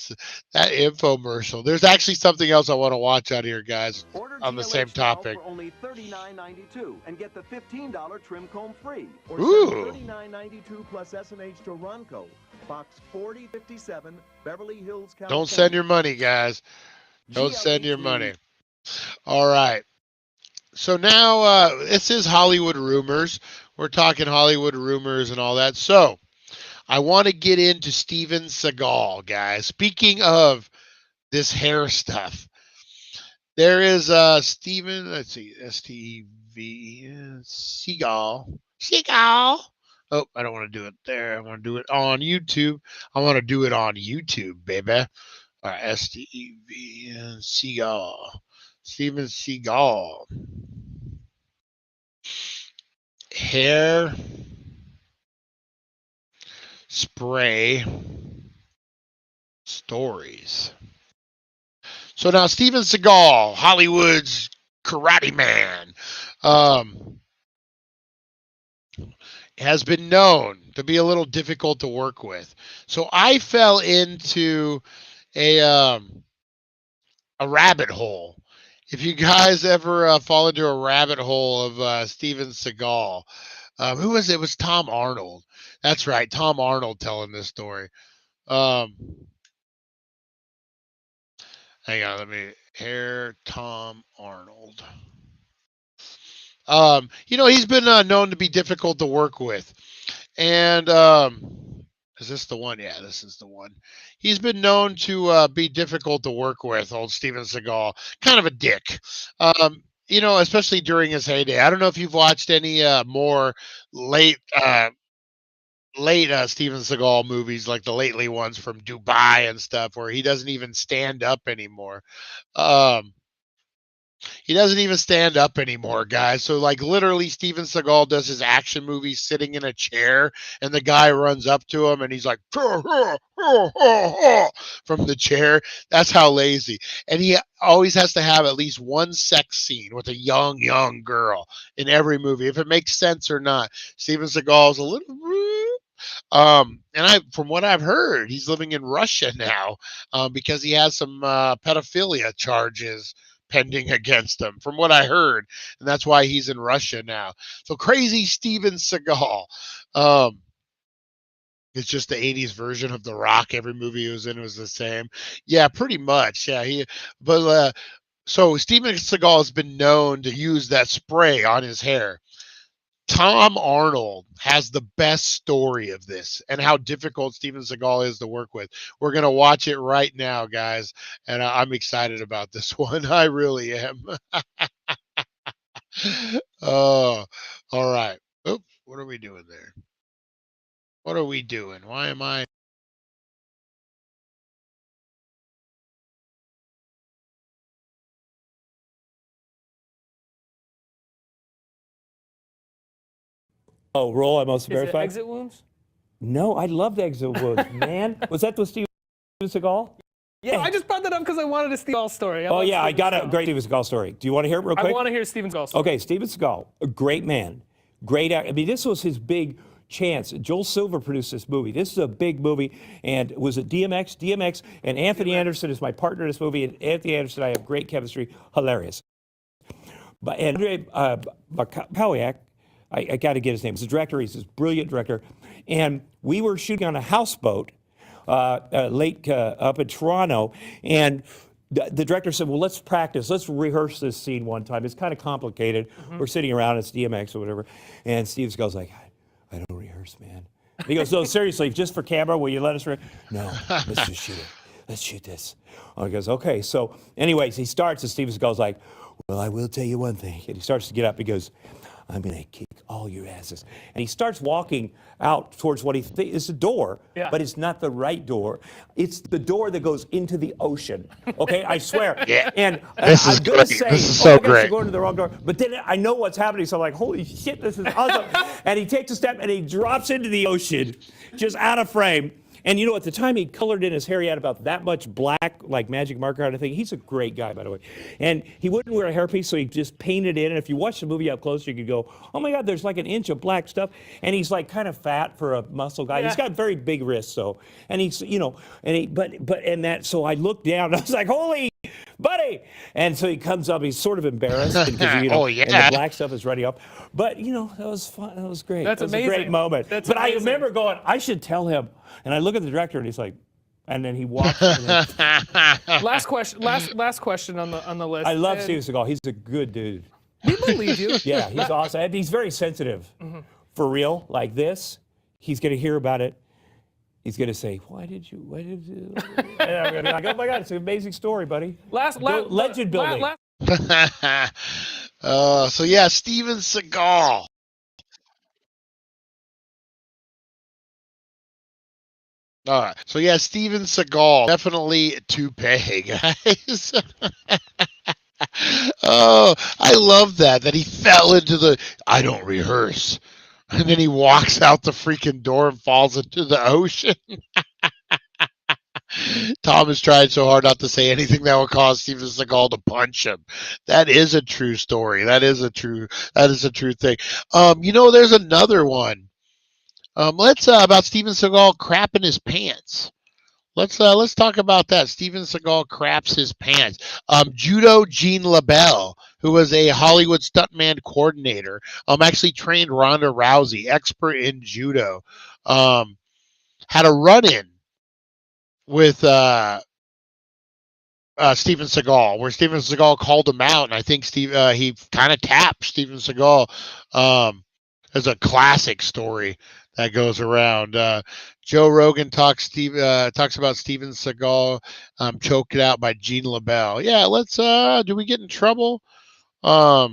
infomercial. There's actually something else I want to watch out here, guys, Order on the GLH same now topic. for only $39.92 and get the $15 trim comb free. Or Ooh. send $39.92 plus S&H to Ronco, Box 4057, Beverly Hills, California. Don't send your money, guys. Don't send your money. All right. So now this is Hollywood rumors. We're talking Hollywood rumors and all that. So I want to get into Steven Seagal, guys. Speaking of this hair stuff, there is Steven, let's see, S-T-E-V, Seagal. Seagal. Oh, I don't want to do it there. I want to do it on YouTube. I want to do it on YouTube, baby. All right, S-T-E-V, Seagal. Steven Seagal. Hair spray stories. So now Steven Seagal, Hollywood's karate man, has been known to be a little difficult to work with. So I fell into a rabbit hole. If you guys ever fall into a rabbit hole of Steven Seagal, who was it? It was Tom Arnold. That's right, Tom Arnold telling this story. Hang on, let me hair Tom Arnold. He's been known to be difficult to work with, and is this the one? Yeah, this is the one. He's been known to be difficult to work with, old Steven Seagal. Kind of a dick. Especially during his heyday. I don't know if you've watched any more late Steven Seagal movies, like the lately ones from Dubai and stuff, where he doesn't even stand up anymore. He doesn't even stand up anymore, guys. So, like, literally, Steven Seagal does his action movies sitting in a chair, and the guy runs up to him, and he's like, from the chair. That's how lazy. And he always has to have at least one sex scene with a young girl in every movie, if it makes sense or not. Steven Seagal's a little... from what I've heard, he's living in Russia now because he has some pedophilia charges pending against him, from what I heard, and that's why he's in Russia now. So crazy Steven Seagal. It's just the 80s version of The Rock. Every movie he was in was the same. Yeah, pretty much. Yeah, so Steven Seagal has been known to use that spray on his hair. Tom Arnold has the best story of this and how difficult Steven Seagal is to work with. We're going to watch it right now, guys, and I'm excited about this one. I really am. Oh, all right. Oops, what are we doing there? What are we doing? Why am I... Oh, roll. I must verify. Exit wounds? No, I loved exit wounds, man. Was that with Steven Seagal? Yeah, I just brought that up because I wanted a Steven Seagal story. I got a great Steven Seagal story. Do you want to hear it real quick? I want to hear Steven Seagal story. Okay, Steven Seagal, a great man, great actor. I mean, this was his big chance. Joel Silver produced this movie. This is a big movie, and was it DMX? DMX, and Anthony Anderson is my partner in this movie, and Anthony Anderson and I have great chemistry, hilarious. But Andre Pawiak, I got to get his name. He's a director. He's this brilliant director. And we were shooting on a houseboat lake up in Toronto. And the director said, well, let's practice. Let's rehearse this scene one time. It's kind of complicated. Mm-hmm. We're sitting around. It's DMX or whatever. And Steve goes like, I don't rehearse, man. And he goes, no, seriously, just for camera, will you let us rehearse? No, let's just shoot it. Let's shoot this. Oh, he goes, okay. So anyways, he starts and Steven goes like, well, I will tell you one thing. And he starts to get up. He goes, I'm going to kick all your asses. And he starts walking out towards what he thinks is a door, but it's not the right door. It's the door that goes into the ocean. Okay, I swear. Yeah. And this is I'm going to say, this is so great. I'm going to the wrong door. But then I know what's happening, so I'm like, holy shit, this is awesome. And he takes a step and he drops into the ocean, just out of frame. And you know, at the time he colored in his hair, he had about that much black, like magic marker kind of thing. He's a great guy, by the way. And he wouldn't wear a hairpiece, so he just painted in. And if you watch the movie up close, you could go, oh my God, there's like an inch of black stuff. And he's like kind of fat for a muscle guy. Yeah. He's got very big wrists, so. And he's, you know, and he, so I looked down, and I was like, holy buddy. And so he comes up, he's sort of embarrassed because, you know, and the black stuff is running up. But, you know, that was fun. That was great. That's amazing. A great moment. That's but amazing. I remember going, I should tell him. And I look at the director, and he's like, and then he walks. Last question on the list. I love Steven Seagal. He's a good dude. We believe you. Yeah, he's awesome. He's very sensitive. For real, like this. He's going to hear about it. He's going to say, why did you? And I'm going to be like, oh my God, it's an amazing story, buddy. Legend building. So yeah, Steven Seagal. All right. So yeah, Steven Seagal, definitely toupee, guys. Oh, I love that he fell into the, I don't rehearse. And then he walks out the freaking door and falls into the ocean. Tom has tried so hard not to say anything that would cause Steven Seagal to punch him. That is a true story. That is a true thing. You know, there's another one. Let's about Steven Seagal crapping his pants. Let's talk about that. Steven Seagal craps his pants. Judo Gene LaBelle, who was a Hollywood stuntman coordinator, actually trained Ronda Rousey, expert in judo, had a run-in with Steven Seagal, where Steven Seagal called him out, and I think he kind of tapped Steven Seagal. There's a classic story that goes around. Joe Rogan talks about Steven Seagal choked out by Gene LaBelle. Yeah, let's. Do we get in trouble? I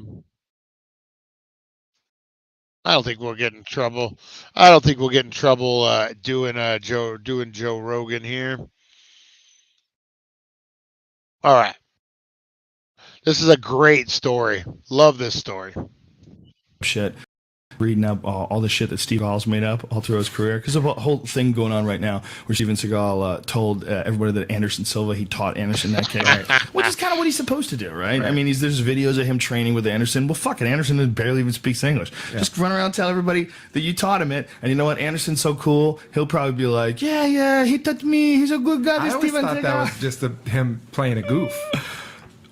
don't think we'll get in trouble. I don't think we'll get in trouble doing Joe Rogan here. All right. This is a great story. Love this story. Shit. Reading up all the shit that Steve Seagal's made up all through his career, because of a whole thing going on right now where Steven Seagal told everybody that Anderson Silva, he taught Anderson that kick, which is kind of what he's supposed to do, right? I mean, there's videos of him training with Anderson. Well, fuck it, Anderson barely even speaks English. Yeah. Just run around, tell everybody that you taught him it, and you know what? Anderson's so cool, he'll probably be like, yeah, he taught me, he's a good guy. I always thought that was just him playing a goof.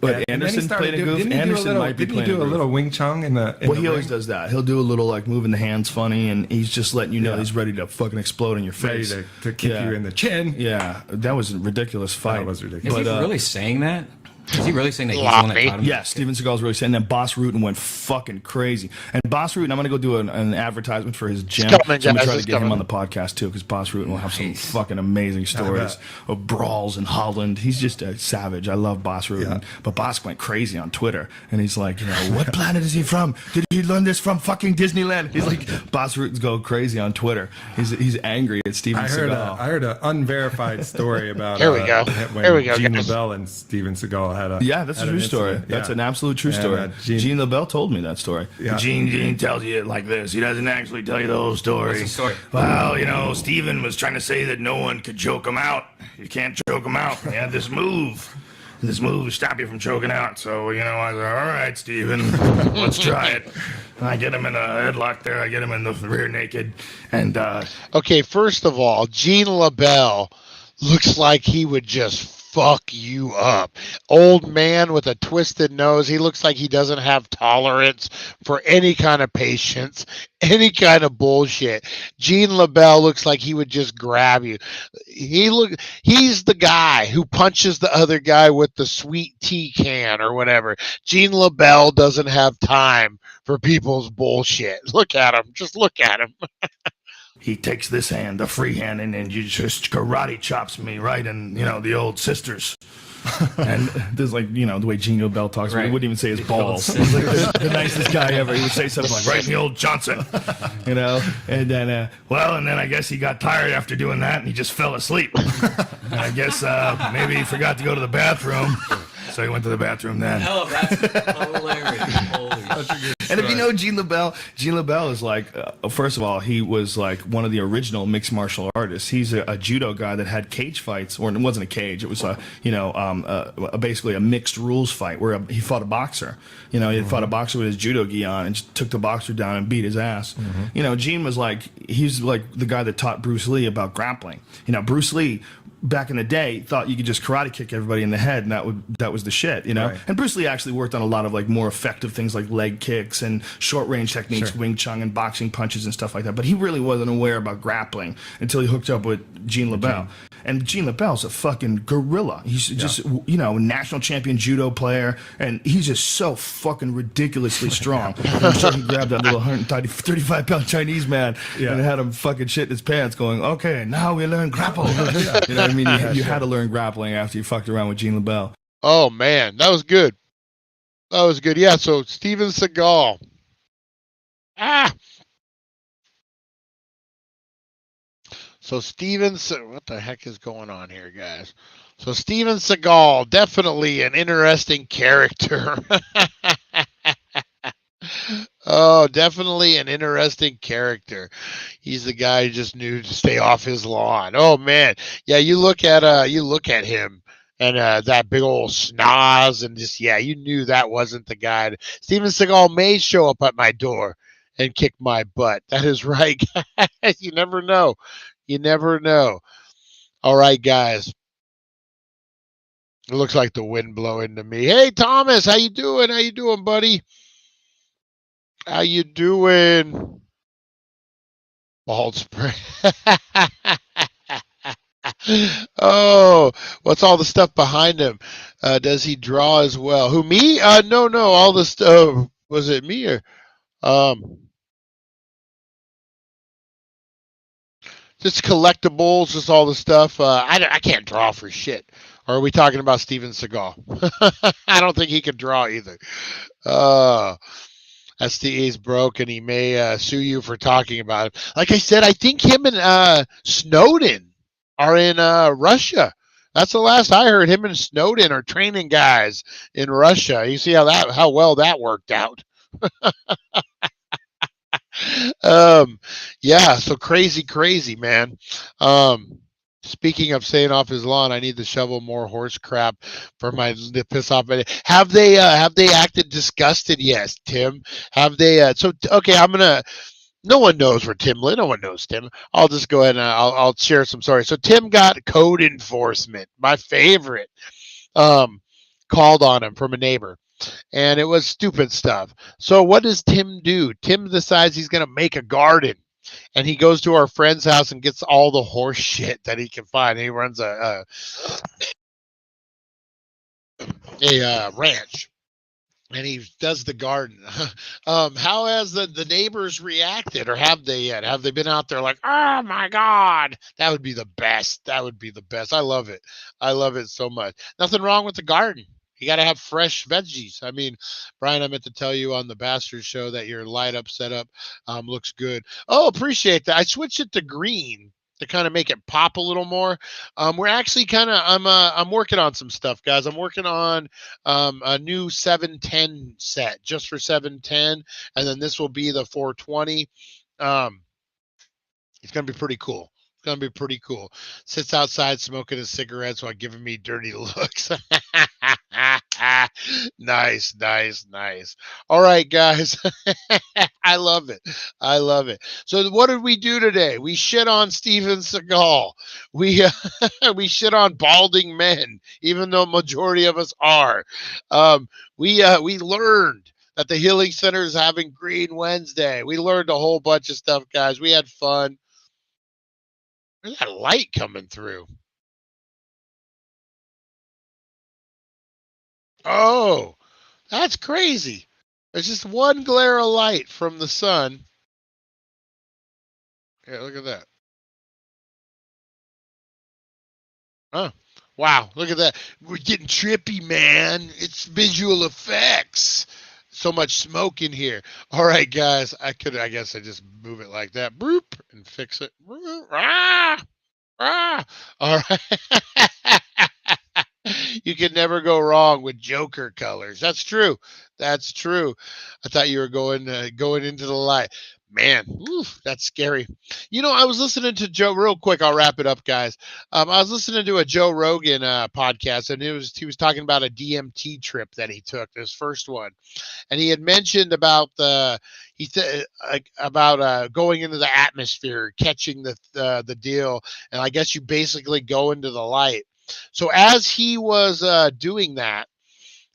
But Anderson played a goof. Anderson might be playing a goof. Didn't he do a little Wing Chun in the Well, he always does that. He'll do a little, like, moving the hands funny, and he's just letting you know he's ready to fucking explode in your face. Ready to kick you in the chin. Yeah, that was a ridiculous fight. That was ridiculous. Is he really saying that? Is he really saying that he's the one that taught him? Yeah, Steven Seagal's really saying that. Boss Rutan went fucking crazy. And Boss Rutan, I'm going to go do an advertisement for his gym. So I'm going to try to get him on the podcast, too, because Boss Rutan will have some fucking amazing stories of brawls in Holland. He's just a savage. I love Boss Rutan. Yeah. But Boss went crazy on Twitter. And he's like, you know, what planet is he from? Did he learn this from fucking Disneyland? He's like, Boss Rutan's go crazy on Twitter. He's angry at Steven Seagal. I heard an unverified story about Here we go. Gene LaBelle and Steven Seagal had a... Yeah, that's a true story. That's an absolute true story. Gene LaBelle told me that story. Yeah. Gene tells you it like this. He doesn't actually tell you the whole story. What's the story? Well, you know, Steven was trying to say that no one could choke him out. You can't choke him out. He had this move. This move to stop you from choking out. So, you know, I was like, all right, Steven, let's try it. And I get him in a headlock there. I get him in the rear naked. And okay, first of all, Gene LaBelle looks like he would just fuck you up. Old man with a twisted nose. He looks like he doesn't have tolerance for any kind of patience, any kind of bullshit. Gene LaBelle looks like he would just grab you. He's the guy who punches the other guy with the sweet tea can or whatever. Gene LaBelle doesn't have time for people's bullshit. Look at him. Just look at him. he takes this hand, the free hand, and then you just karate chops me right in, you know, the old sisters. And there's like, you know, the way Gene LaBelle talks, right. He wouldn't even say his balls. He's like the nicest guy ever. He would say something like, right in the old Johnson, you know? And then, and then I guess he got tired after doing that and he just fell asleep. And I guess maybe he forgot to go to the bathroom. So he went to the bathroom then. Oh, that's hilarious. Holy shit. And if you know Gene LaBelle is like, first of all, he was like one of the original mixed martial artists. He's a judo guy that had cage fights, or it wasn't a cage. It was basically a mixed rules fight where he fought a boxer. You know, he fought a boxer with his judo gi on and just took the boxer down and beat his ass. You know, Gene was like, he's like the guy that taught Bruce Lee about grappling. You know, Bruce Lee back in the day thought you could just karate kick everybody in the head and that was the shit, you know. Right. And Bruce Lee actually worked on a lot of like more effective things like leg kicks and short range techniques, Wing Chun and boxing punches and stuff like that. But he really wasn't aware about grappling until he hooked up with Gene LaBelle. And Gene LaBelle's a fucking gorilla. He's just, you know, national champion judo player, and he's just so fucking ridiculously strong. I'm sure he grabbed that little 135-pound Chinese man and had him fucking shit in his pants going, okay, now we learn grapple. You know what I mean? You had to learn grappling after you fucked around with Gene LaBelle. Oh, man. That was good. That was good. Yeah, so Steven Seagal. So what the heck is going on here, guys? So Steven Seagal, definitely an interesting character. Oh, definitely an interesting character. He's the guy who just knew to stay off his lawn. Oh man, yeah. You look at him and that big old schnoz and just you knew that wasn't the guy. Steven Seagal may show up at my door and kick my butt. That is right, guys. You never know. You never know. All right, guys. It looks like the wind blowing to me. Hey, Thomas, how you doing? How you doing, buddy? How you doing? Bald spray. Oh, what's all the stuff behind him? Does he draw as well? Who, me? No. All the stuff. Was it me or just collectibles, just all the stuff. I can't draw for shit. Or are we talking about Steven Seagal? I don't think he can draw either. SDA's broke and he may sue you for talking about it. Like I said, I think him and Snowden are in Russia. That's the last I heard. Him and Snowden are training guys in Russia. You see how well that worked out. Yeah, so crazy, man. Speaking of staying off his lawn, I need to shovel more horse crap for my piss off. Have they acted disgusted? Yes, Tim. Have they? Okay, no one knows where Tim lives. No one knows Tim. I'll just go ahead and I'll share some stories. So Tim got code enforcement, my favorite, called on him from a neighbor. And it was stupid stuff. So what does Tim do? Tim decides he's going to make a garden. And he goes to our friend's house and gets all the horse shit that he can find. He runs a ranch. And he does the garden. How has the neighbors reacted, or have they yet? Have they been out there like, oh my God, that would be the best. That would be the best. I love it. I love it so much. Nothing wrong with the garden. You got to have fresh veggies. I mean, Brian, I meant to tell you on the Bastard show that your light up setup looks good. Oh, appreciate that. I switched it to green to kind of make it pop a little more. We're actually I'm working on some stuff, guys. I'm working on a new 710 set just for 710, and then this will be the 420. It's going to be pretty cool. Gonna be pretty cool. Sits outside smoking a cigarette while giving me dirty looks. Nice. All right, guys. I love it. So what did we do today? We shit on Steven Seagal. We shit on balding men, even though majority of us are. We learned that the Healing Center is having Green Wednesday. We learned a whole bunch of stuff, guys. We had fun. There's that light coming through. Oh, that's crazy. There's just one glare of light from the sun. Yeah, look at that. Oh, wow. Look at that. We're getting trippy, man. It's visual effects. So much smoke in here. All right, guys. I guess I just move it like that. Boop, and fix it. All right. You can never go wrong with Joker colors. That's true. That's true. I thought you were going into the light. Man, oof, that's scary. You know, I was listening to Joe real quick. I'll wrap it up, guys. I was listening to a Joe Rogan podcast, and he was talking about a DMT trip that he took, his first one, and he had mentioned about going into the atmosphere, catching the deal, and I guess you basically go into the light. So as he was doing that,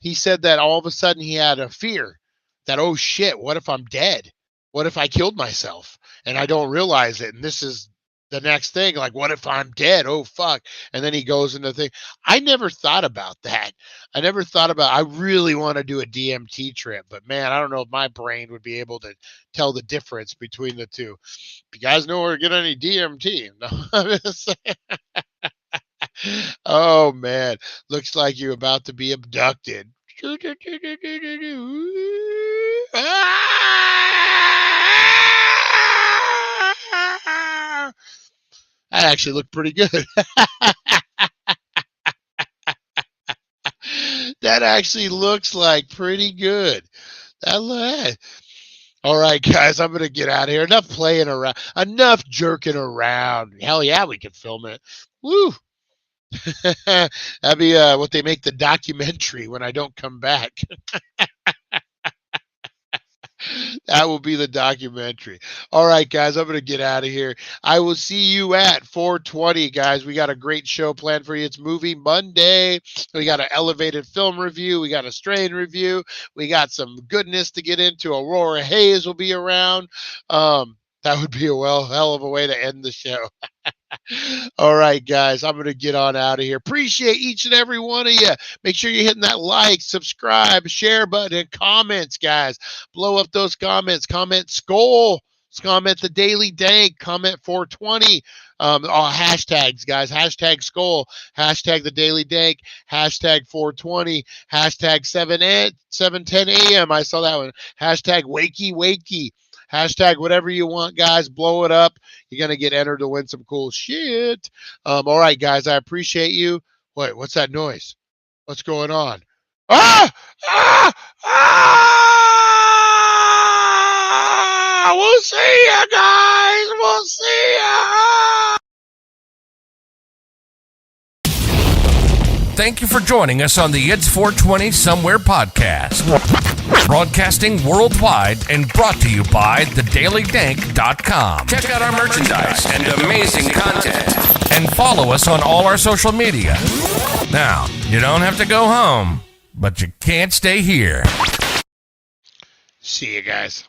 he said that all of a sudden he had a fear that, oh shit, what if I'm dead? What if I killed myself and I don't realize it? And this is the next thing. Like, what if I'm dead? Oh, fuck. And then he goes into the thing. I never thought about that. I really want to do a DMT trip, but man, I don't know if my brain would be able to tell the difference between the two. If you guys know where to get any DMT. No, I'm just saying. Oh, man. Looks like you're about to be abducted. That actually looked pretty good. That actually looks like pretty good. All right, guys, I'm going to get out of here. Enough playing around. Enough jerking around. Hell yeah, we can film it. Woo. That'd be what they make the documentary when I don't come back. That will be the documentary. All right, guys, I'm going to get out of here. I will see you at 4:20, guys. We got a great show planned for you. It's Movie Monday. We got an elevated film review. We got a strain review. We got some goodness to get into. Aurora Hayes will be around. That would be a hell of a way to end the show. All right, guys, I'm going to get on out of here. Appreciate each and every one of you. Make sure you're hitting that like, subscribe, share button, and comments, guys. Blow up those comments. Comment Skull. Comment the Daily Dank. Comment 420. All hashtags, guys. Hashtag Skull. Hashtag the Daily Dank. Hashtag 420. Hashtag 710 a.m. I saw that one. Hashtag Wakey Wakey. Hashtag whatever you want, guys. Blow it up. You're going to get entered to win some cool shit. All right, guys. I appreciate you. Wait, what's that noise? What's going on? Ah! Ah! Ah! We'll see you, guys. We'll see ya. Thank you for joining us on the It's 420 Somewhere podcast. Broadcasting worldwide and brought to you by thedailydank.com. Check out our merchandise and amazing content. And follow us on all our social media. Now, you don't have to go home, but you can't stay here. See you guys.